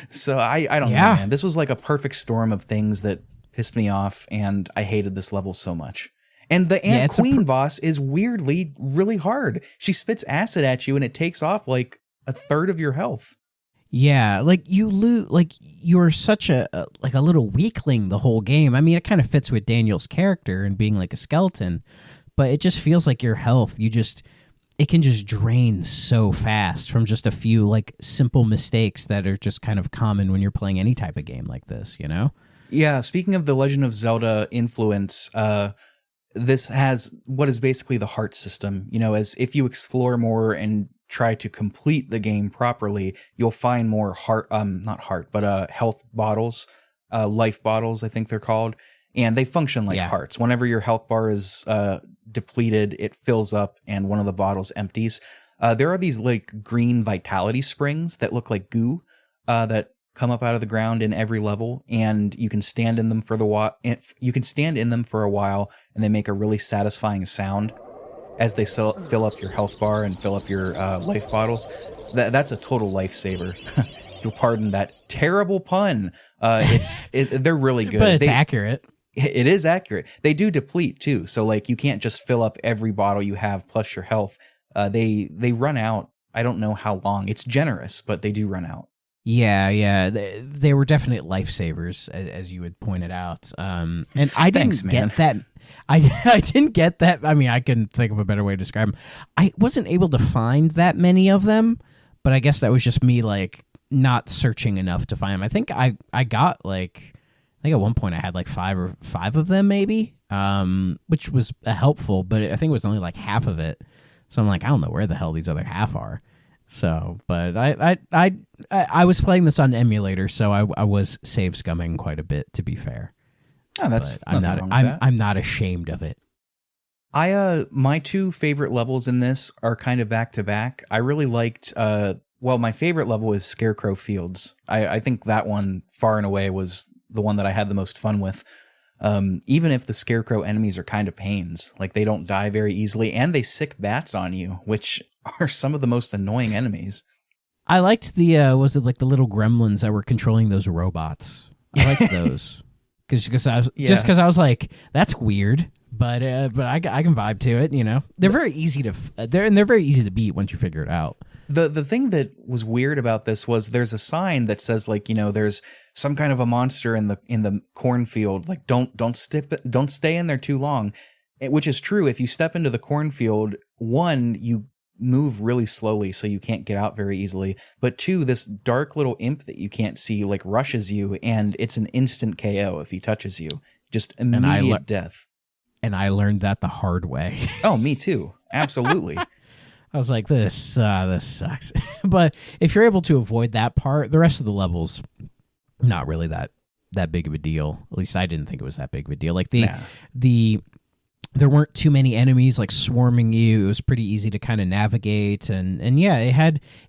So I don't know, man. This was like a perfect storm of things that pissed me off, and I hated this level so much. And the Ant Queen boss is weirdly really hard. She spits acid at you, and it takes off like a third of your health. Yeah, like you're such a little weakling the whole game. I mean, it kind of fits with Daniel's character and being like a skeleton, but it just feels like your health, it can just drain so fast from just a few like simple mistakes that are just kind of common when you're playing any type of game like this, Yeah, speaking of the Legend of Zelda influence, this has what is basically the heart system. As if you explore more and try to complete the game properly, you'll find more health bottles, life bottles, I think they're called. And they function like hearts. Whenever your health bar is depleted, it fills up and one of the bottles empties. There are these like green vitality springs that look like goo that come up out of the ground in every level, and you can stand in them for a while, and they make a really satisfying sound as they fill up your health bar and fill up your life bottles. That's a total lifesaver. If you'll pardon that terrible pun. They're really good. But it's accurate. It is accurate. They do deplete too, so like you can't just fill up every bottle you have plus your health. They run out. I don't know how long. It's generous, but they do run out. Yeah. They were definite lifesavers, as you had pointed out. And I didn't get that. I didn't get that. I mean, I couldn't think of a better way to describe them. I wasn't able to find that many of them, but I guess that was just me like not searching enough to find them. I think I got like. I think at one point I had like five of them maybe, which was helpful, but I think it was only like half of it. So I'm like, I don't know where the hell these other half are. So, but I was playing this on emulator, so I was save scumming quite a bit, to be fair. Oh, that's I'm not ashamed of it. My 2 favorite levels in this are kind of back to back. I really liked my favorite level is Scarecrow Fields. I think that one far and away was the one that I had the most fun with. Even if the Scarecrow enemies are kind of pains, like they don't die very easily, and they sick bats on you, which are some of the most annoying enemies. I liked the was it like the little gremlins that were controlling those robots? I liked those because I was like, that's weird, but I can vibe to it. They're very easy they're very easy to beat once you figure it out. The thing that was weird about this was there's a sign that says like, there's some kind of a monster in the cornfield. Like don't stay in there too long, which is true. If you step into the cornfield, 1, you move really slowly, so you can't get out very easily. But 2, this dark little imp that you can't see like rushes you, and it's an instant KO if he touches you. Just immediate death. And I learned that the hard way. Oh, me too. Absolutely. I was like, this sucks. But if you're able to avoid that part, the rest of the levels, not really that big of a deal. At least I didn't think it was that big of a deal. Like there weren't too many enemies like swarming you. It was pretty easy to kind of navigate, and yeah,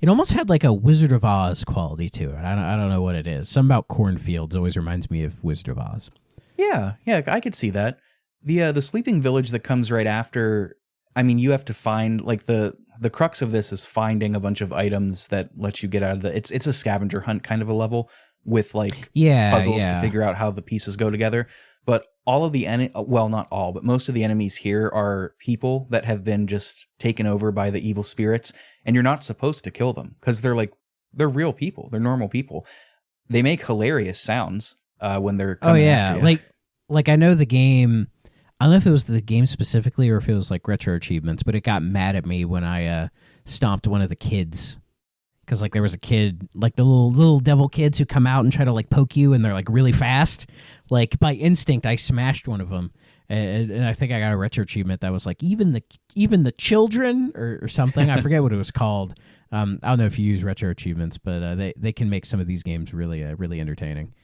it almost had like a Wizard of Oz quality to it. I don't know what it is. Something about cornfields always reminds me of Wizard of Oz. Yeah, I could see that. The sleeping village that comes right after. I mean, you have to find like the crux of this is finding a bunch of items that let you get out of it's a scavenger hunt kind of a level with like puzzles to figure out how the pieces go together. But all of the not all, but most of the enemies here are people that have been just taken over by the evil spirits, and you're not supposed to kill them because they're real people. They're normal people. They make hilarious sounds when they're coming after you. Like I know the game. I don't know if it was the game specifically or if it was like retro achievements, but it got mad at me when I stomped one of the kids. Because like there was a kid, like the little devil kids who come out and try to like poke you, and they're like really fast. Like by instinct, I smashed one of them, And I think I got a retro achievement that was like even the children or something. I forget what it was called. I don't know if you use retro achievements, but they can make some of these games really really entertaining.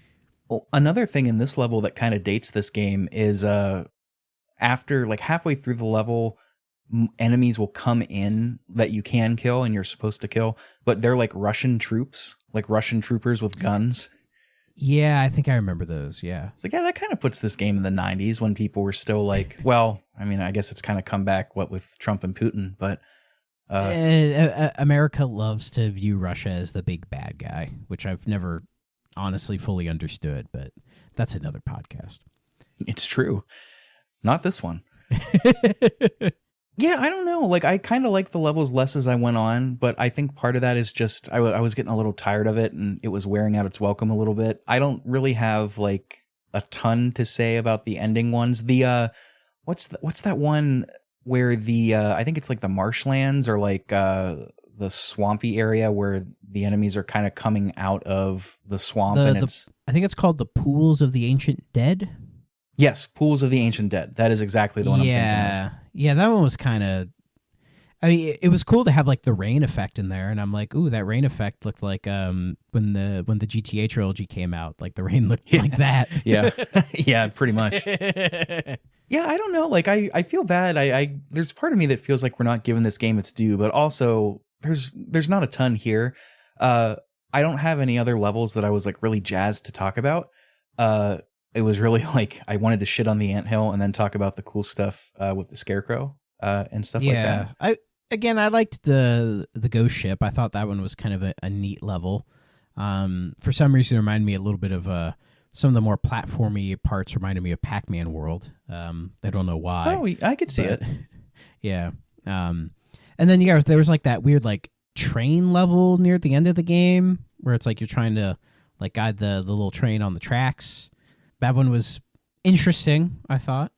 Well, another thing in this level that kind of dates this game is after like halfway through the level, enemies will come in that you can kill and you're supposed to kill, but they're like Russian troops, like Russian troopers with guns. Yeah, I think I remember those. Yeah. It's like, yeah, that kind of puts this game in the 90s when people were still like, well, I mean, I guess it's kind of come back, what, with Trump and Putin, but... America loves to view Russia as the big bad guy, which I've never honestly fully understood, but that's another podcast. It's true. Not this one. Yeah, I don't know. Like, I kind of like the levels less as I went on, but I think part of that is just I was getting a little tired of it, and it was wearing out its welcome a little bit. I don't really have like a ton to say about the ending ones. The what's that one where the I think it's like the marshlands or like the swampy area where the enemies are kind of coming out of the swamp, I think it's called the Pools of the Ancient Dead. Yes, Pools of the Ancient Dead. That is exactly the one I'm thinking of. Yeah, that one was kind of... I mean, it was cool to have like the rain effect in there, and I'm like, ooh, that rain effect looked like when the GTA trilogy came out, like the rain looked like that. Yeah, yeah, pretty much. Yeah, I don't know. Like, I feel bad. I there's part of me that feels like we're not giving this game its due, but also there's not a ton here. I don't have any other levels that I was like really jazzed to talk about. It was really like I wanted to shit on the anthill and then talk about the cool stuff with the scarecrow and stuff like that. I liked the ghost ship. I thought that one was kind of a neat level. For some reason, it reminded me a little bit of some of the more platformy parts reminded me of Pac-Man World. I don't know why. Oh, I could see it. Yeah. And then there was like that weird like train level near the end of the game where it's like you're trying to like guide the little train on the tracks. That one was interesting, I thought.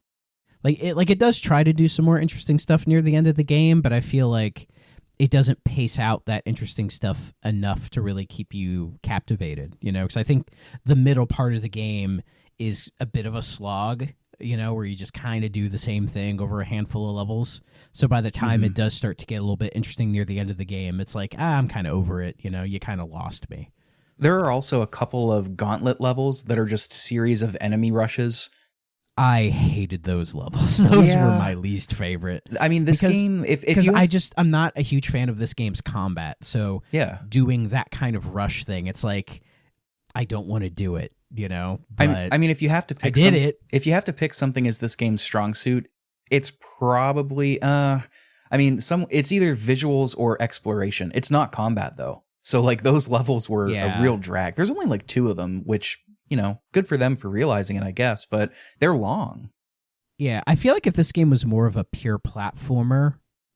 It does try to do some more interesting stuff near the end of the game, but I feel like it doesn't pace out that interesting stuff enough to really keep you captivated, because I think the middle part of the game is a bit of a slog, where you just kind of do the same thing over a handful of levels. So by the time it does start to get a little bit interesting near the end of the game, it's like, I'm kind of over it, you kind of lost me. There are also a couple of gauntlet levels that are just series of enemy rushes. I hated those levels. Those were my least favorite. I mean, game, I'm not a huge fan of this game's combat. So doing that kind of rush thing, it's like, I don't want to do it, But I mean, if you have to pick if you have to pick something as this game's strong suit, it's probably, it's either visuals or exploration. It's not combat though. So like those levels were a real drag. There's only like 2 of them, which, good for them for realizing it, I guess, but they're long. Yeah, I feel like if this game was more of a pure platformer,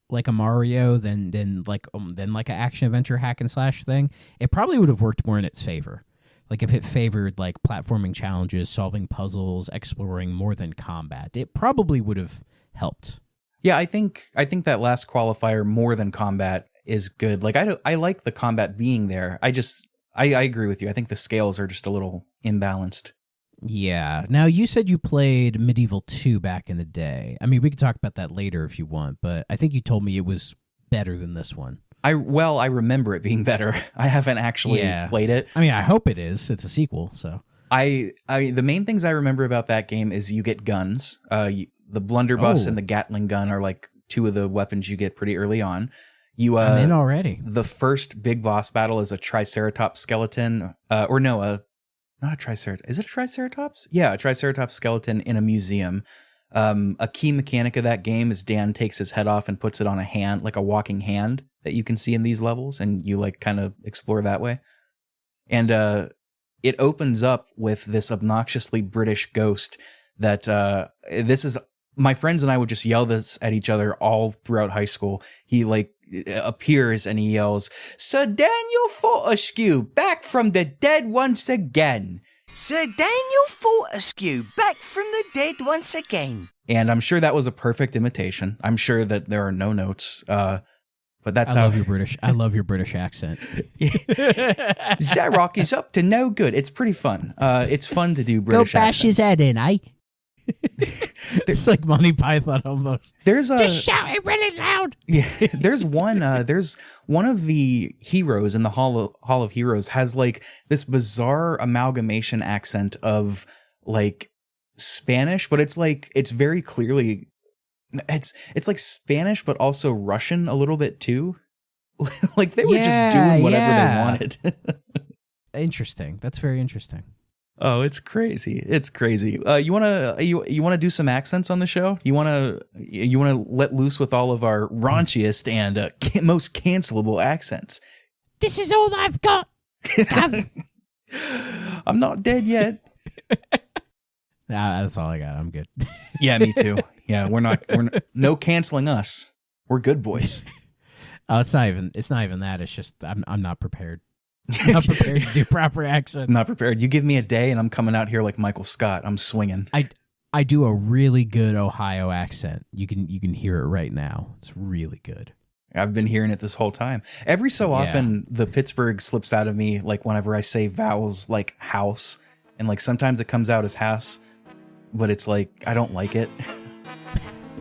like a Mario, than like an action adventure hack and slash thing, it probably would have worked more in its favor. Like if it favored like platforming challenges, solving puzzles, exploring more than combat, it probably would have helped. Yeah, I think that last qualifier, more than combat, is good. Like I like the combat being there. I agree with you. I think the scales are just a little imbalanced. Yeah. Now you said you played MediEvil 2 back in the day. I mean, we could talk about that later if you want, but I think you told me it was better than this one. I remember it being better. I haven't actually played it. I mean, I hope it is. It's a sequel, so. The main things I remember about that game is you get guns. The blunderbuss and the Gatling gun are like 2 of the weapons you get pretty early on. I'm in already. The first big boss battle is a Triceratops skeleton, not a Triceratops. Is it a Triceratops? Yeah, a Triceratops skeleton in a museum. A key mechanic of that game is Dan takes his head off and puts it on a hand, like a walking hand that you can see in these levels, and you like kind of explore that way. And it opens up with this obnoxiously British ghost that this is. My friends and I would just yell this at each other all throughout high school. He like appears and he yells, "Sir Daniel Fortesque, back from the dead once again." Sir Daniel Fortesque, back from the dead once again. And I'm sure that was a perfect imitation. I'm sure that there are no notes. But that's I love your British accent. Zarok is up to no good. It's pretty fun. It's fun to do British accents. Go bash his head in, eh? It's like Monty Python almost. There's a Just shout it really loud. Yeah, there's one of the heroes in the Hall of Heroes has like this bizarre amalgamation accent of like Spanish, but it's very clearly it's like Spanish but also Russian a little bit too. Like they were just doing whatever they wanted. Interesting. That's very interesting. Oh, it's crazy. It's crazy. You wanna do some accents on the show? You wanna let loose with all of our raunchiest and most cancelable accents? This is all I've got. I'm not dead yet. Nah, that's all I got. I'm good. Yeah, me too. Yeah, we're no canceling us. We're good boys. Oh, it's not even that. It's just I'm not prepared. I'm not prepared to do proper accents. Not prepared. You give me a day and I'm coming out here like Michael Scott. I'm swinging. I do a really good Ohio accent. You can hear it right now. It's really good. I've been hearing it this whole time. Every so often, the Pittsburgh slips out of me, like whenever I say vowels like house, and like sometimes it comes out as house, but it's like I don't like it.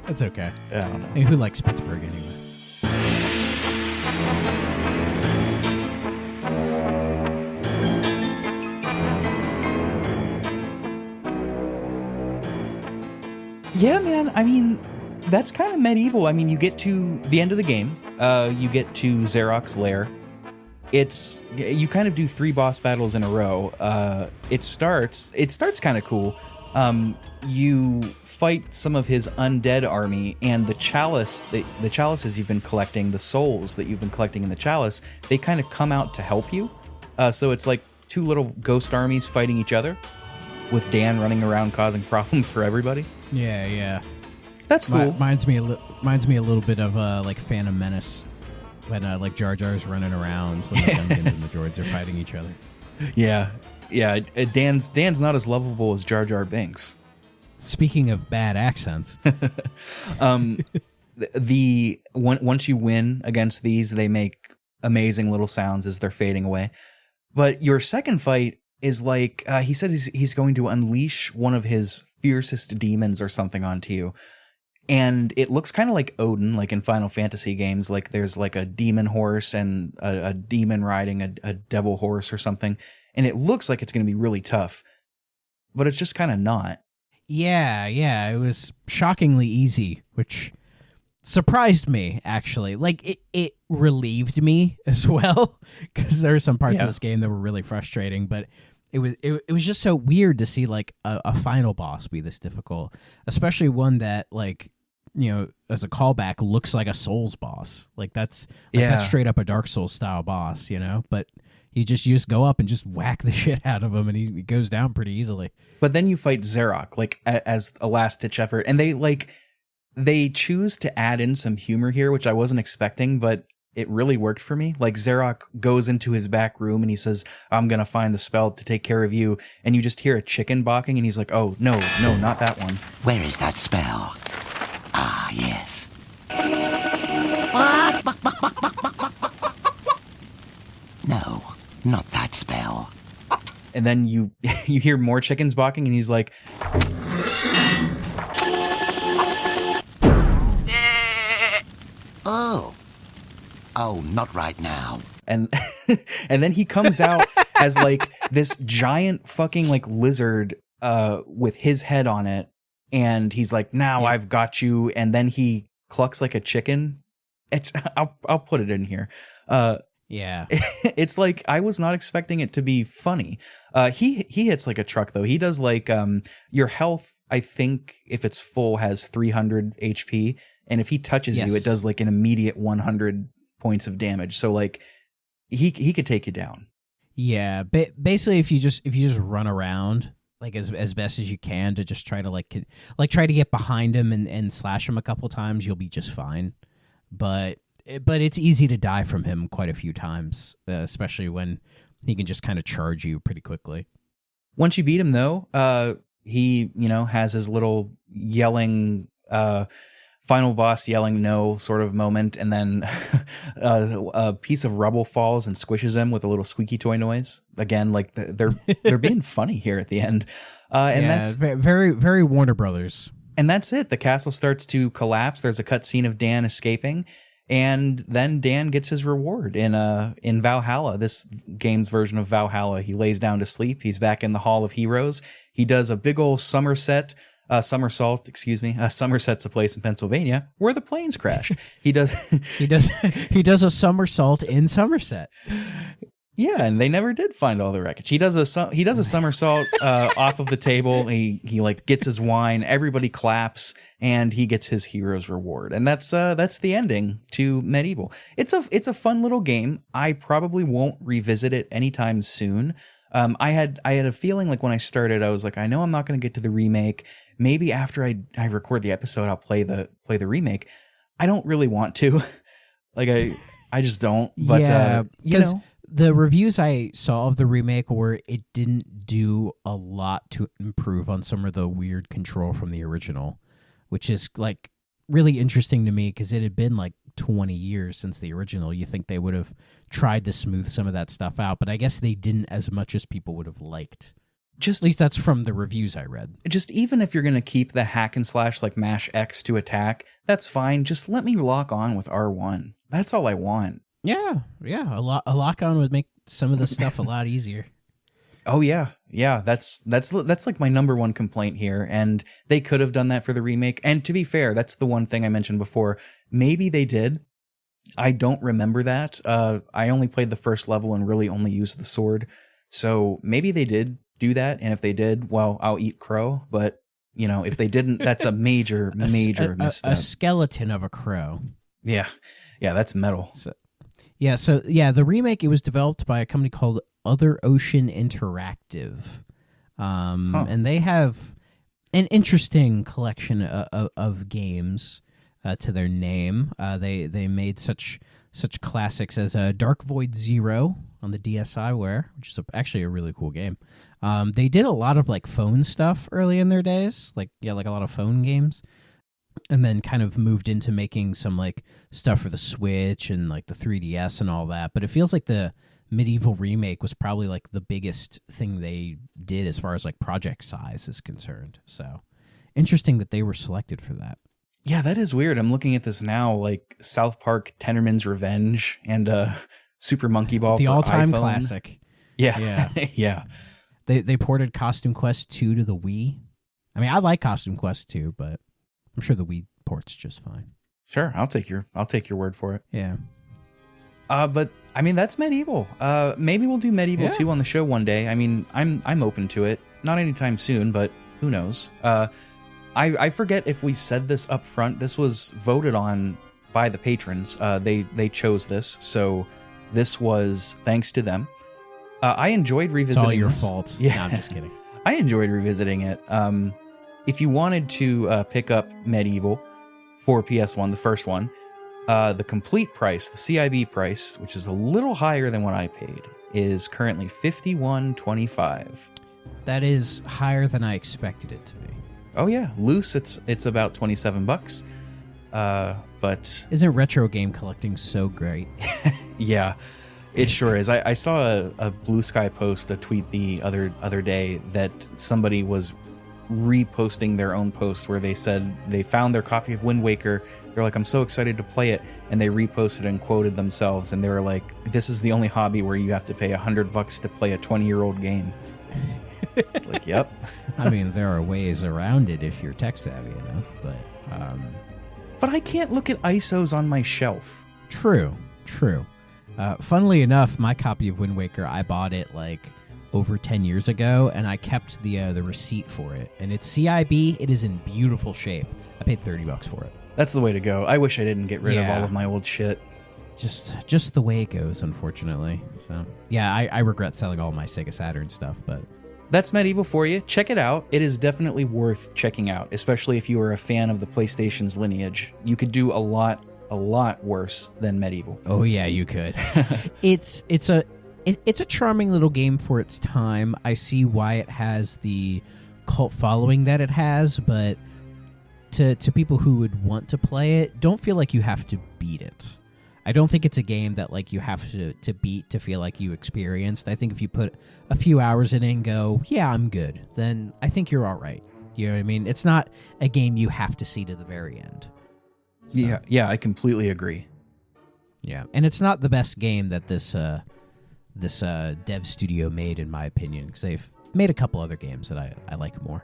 That's okay. I don't know. I mean, who likes Pittsburgh anyway? Yeah, man. I mean, that's kind of MediEvil. I mean, you get to the end of the game. You get to Xerox's lair. You kind of do 3 boss battles in a row. It starts kind of cool. You fight some of his undead army, and the chalices you've been collecting, the souls that you've been collecting in the chalice, they kind of come out to help you. So it's like 2 little ghost armies fighting each other, with Dan running around causing problems for everybody. Yeah. That's cool. Reminds me a little bit of like Phantom Menace, when like Jar Jar's running around when the Gungans and the droids are fighting each other. Yeah. Dan's not as lovable as Jar Jar Binks. Speaking of bad accents, once you win against these, they make amazing little sounds as they're fading away. But your second fight is like he says he's going to unleash one of his fiercest demons or something onto you. And it looks kind of like Odin, like in Final Fantasy games. Like there's like a demon horse and a demon riding a devil horse or something. And it looks like it's going to be really tough. But it's just kind of not. Yeah. It was shockingly easy, which surprised me, actually. Like, it relieved me as well, because there are some parts of this game that were really frustrating, but it was just so weird to see, like, a final boss be this difficult, especially one that, like, you know, as a callback, looks like a Souls boss. Like, that's straight up a Dark Souls style boss, you know? But you just go up and just whack the shit out of him, and he goes down pretty easily. But then you fight Xerox, like, as a last-ditch effort, and they choose to add in some humor here, which I wasn't expecting, but it really worked for me. Like, Xerox goes into his back room and he says, I'm going to find the spell to take care of you. And you just hear a chicken barking and he's like, oh, no, not that one. Where is that spell? Ah, yes. No, not that spell. And then you hear more chickens barking and he's like, Oh, not right now. And then he comes out as like this giant fucking like lizard with his head on it, and he's like, now I've got you. And then he clucks like a chicken. I'll put it in here. It's like, I was not expecting it to be funny. He hits like a truck though. He does like your health, I think if it's full, has 300 HP, and if he touches you, it does like an immediate 100 points of damage. So like he could take you down. Yeah, basically if you just run around like as best as you can to just try to try to get behind him and slash him a couple times, you'll be just fine. But it's easy to die from him quite a few times, especially when he can just kind of charge you pretty quickly. Once you beat him though, he, has his little yelling final boss yelling no sort of moment, and then a piece of rubble falls and squishes him with a little squeaky toy noise. Again, like they're being funny here at the end. And that's very, very Warner Brothers. And that's it. The castle starts to collapse. There's a cutscene of Dan escaping, and then Dan gets his reward in Valhalla. This game's version of Valhalla. He lays down to sleep. He's back in the Hall of Heroes. He does a big old somersault. Somerset's a place in Pennsylvania where the planes crashed. He does a somersault in Somerset. Yeah, and they never did find all the wreckage. He does a somersault off of the table. He like gets his wine. Everybody claps, and he gets his hero's reward. And that's the ending to MediEvil. It's a fun little game. I probably won't revisit it anytime soon. I had a feeling like when I started, I was like, I know I'm not going to get to the remake. Maybe after I record the episode, I'll play the remake. I don't really want to. Like I just don't. But yeah, you know. The reviews I saw of the remake were it didn't do a lot to improve on some of the weird control from the original, which is like really interesting to me because it had been like 20 years since the original. You think they would have tried to smooth some of that stuff out, but I guess they didn't as much as people would have liked. At least that's from the reviews I read. Just even if you're going to keep the hack and slash like mash X to attack, that's fine. Just let me lock on with R1. That's all I want. Yeah. A lock-on would make some of the stuff a lot easier. Oh yeah. That's like my number one complaint here, and they could have done that for the remake. And to be fair, that's the one thing I mentioned before. Maybe they did. I don't remember that. I only played the first level and really only used the sword. So maybe they did do that, and if they did, well, I'll eat crow. But you know, if they didn't, that's a major misstep. A skeleton of a crow. Yeah, that's metal. So the remake, it was developed by a company called Other Ocean Interactive. And they have an interesting collection of games to their name. They made such classics as Dark Void Zero on the DSiWare, which is actually a really cool game. They did a lot of like phone stuff early in their days, like a lot of phone games. And then kind of moved into making some like stuff for the Switch and like the 3DS and all that. But it feels like the MediEvil remake was probably like the biggest thing they did as far as like project size is concerned. So interesting that they were selected for that. Yeah, that is weird. I'm looking at this now, like South Park Tenderman's Revenge and Super Monkey Ball, the for all-time iPhone. Classic. Yeah. Yeah. They ported Costume Quest 2 to the Wii. I mean, I like Costume Quest 2, but I'm sure the Wii port's just fine. Sure, I'll take your word for it. Yeah. But I mean, that's MediEvil. Maybe we'll do MediEvil 2 on the show one day. I mean, I'm open to it. Not anytime soon, but who knows? I forget if we said this up front. This was voted on by the patrons. They chose this, so this was thanks to them. I enjoyed revisiting. It's all your this. fault. Yeah, no, I'm just kidding. I enjoyed revisiting it. If you wanted to pick up MediEvil for PS1, the first one, the complete price, the CIB price, which is a little higher than what I paid, is currently $51.25. That is higher than I expected it to be. Oh yeah, loose it's about $27. But isn't retro game collecting so great? Yeah, it sure is. I saw a Blue Sky post, a tweet the other day that somebody was reposting their own post where they said they found their copy of Wind Waker. They're like, I'm so excited to play it, and they reposted and quoted themselves, and they were like, this is the only hobby where you have to pay $100 to play a 20-year-old game. It's like, yep. I mean, there are ways around it if you're tech savvy enough, but I can't look at ISOs on my shelf. True. Funnily enough, my copy of Wind Waker, I bought it like over 10 years ago, and I kept the receipt for it. And it's CIB. It is in beautiful shape. I paid $30 for it. That's the way to go. I wish I didn't get rid of all of my old shit. Just the way it goes, unfortunately. So yeah, I regret selling all my Sega Saturn stuff, but that's MediEvil for you. Check it out. It is definitely worth checking out, especially if you are a fan of the PlayStation's lineage. You could do a lot worse than MediEvil. Oh yeah, you could. It's a charming little game for its time. I see why it has the cult following that it has, but to people who would want to play it, don't feel like you have to beat it. I don't think it's a game that like you have to beat to feel like you experienced. I think if you put a few hours in it and go, yeah, I'm good, then I think you're all right. You know what I mean? It's not a game you have to see to the very end. So, yeah, I completely agree. Yeah, and it's not the best game that this dev studio made, in my opinion, because they've made a couple other games that I like more.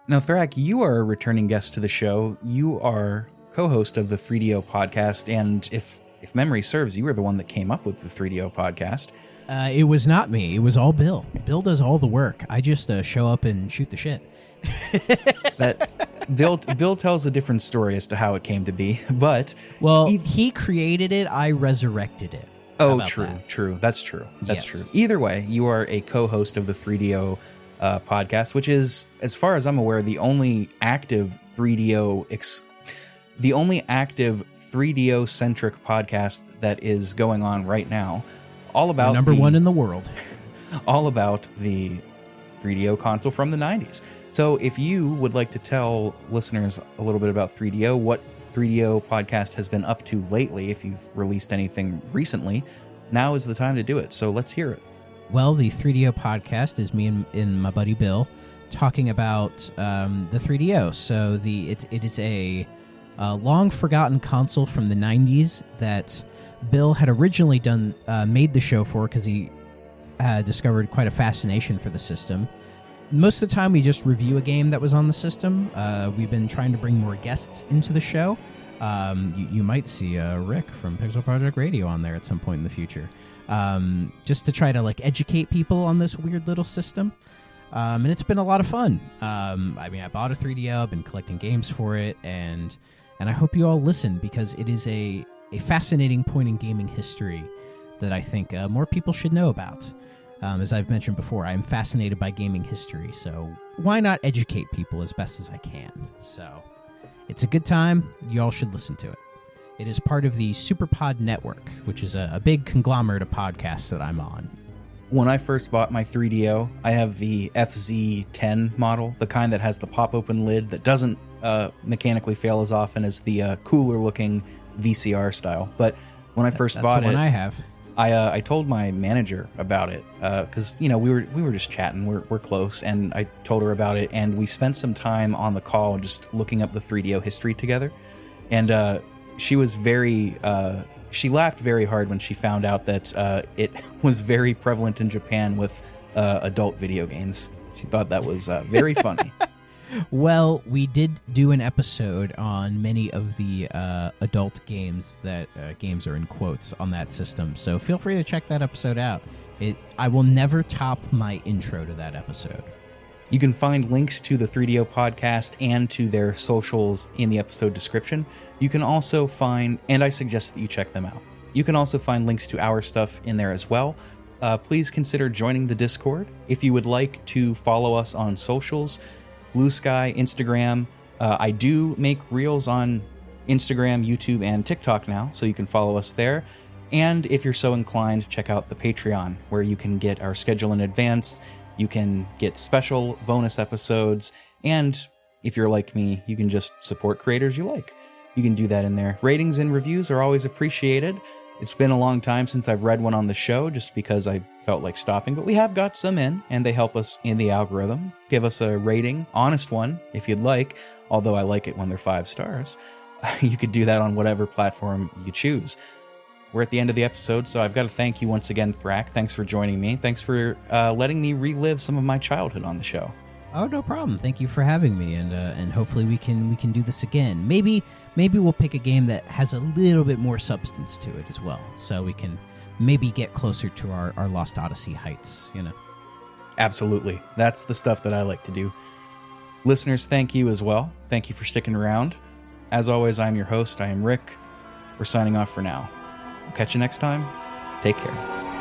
Now, Thrak, you are a returning guest to the show. You are co-host of the 3DO podcast, and if memory serves, you were the one that came up with the 3DO podcast. It was not me. It was all Bill. Bill does all the work. I just show up and shoot the shit. That Bill tells a different story as to how it came to be, but he created it. I resurrected it. Oh, true. That's true. That's true. Either way, you are a co-host of the 3DO podcast, which is, as far as I'm aware, the only active 3DO centric podcast that is going on right now. All about number one in the world. All about the 3DO console from the 90s. So if you would like to tell listeners a little bit about 3DO, what 3DO podcast has been up to lately, if you've released anything recently, now is the time to do it. So let's hear it. Well, the 3DO podcast is me and my buddy Bill talking about the 3DO. So it is a long forgotten console from the 90s that Bill had originally made the show for because he discovered quite a fascination for the system. Most of the time, we just review a game that was on the system. We've been trying to bring more guests into the show. You might see Rick from pixelprojectradio on there at some point in the future, just to try to like educate people on this weird little system. And it's been a lot of fun. I bought a 3DO. I've been collecting games for it, and I hope you all listen because it is a fascinating point in gaming history that I think more people should know about. As I've mentioned before, I'm fascinated by gaming history, so why not educate people as best as I can? So it's a good time. You all should listen to it. It is part of the SuperPod Network, which is a big conglomerate of podcasts that I'm on. When I first bought my 3DO, I have the FZ10 model, the kind that has the pop-open lid that doesn't mechanically fail as often as the cooler-looking VCR style. But when I first bought it, that's the one I have. I told my manager about it because we were just chatting. We're close, and I told her about it, and we spent some time on the call just looking up the 3DO history together. And she was she laughed very hard when she found out that it was very prevalent in Japan with adult video games. She thought that was very funny. Well, we did do an episode on many of the adult games that games are in quotes on that system, so feel free to check that episode out. I will never top my intro to that episode. You can find links to the 3DO podcast and to their socials in the episode description. You can also find, and I suggest that you check them out. You can also find links to our stuff in there as well. Please consider joining the Discord. If you would like to follow us on socials, Blue Sky, Instagram. I do make reels on Instagram, YouTube, and TikTok now, so you can follow us there. And if you're so inclined, check out the Patreon, where you can get our schedule in advance, you can get special bonus episodes, and if you're like me, you can just support creators you like. You can do that in there. Ratings and reviews are always appreciated. It's been a long time since I've read one on the show just because I felt like stopping, but we have got some in, and they help us in the algorithm. Give us a rating, honest one, if you'd like, although I like it when they're 5 stars. You could do that on whatever platform you choose. We're at the end of the episode, so I've got to thank you once again, Thrak. Thanks for joining me. Thanks for letting me relive some of my childhood on the show. Oh, no problem. Thank you for having me, and hopefully we can do this again. Maybe we'll pick a game that has a little bit more substance to it as well, so we can maybe get closer to our Lost Odyssey heights, Absolutely. That's the stuff that I like to do. Listeners, thank you as well. Thank you for sticking around. As always, I'm your host. I am Rick. We're signing off for now. We'll catch you next time. Take care.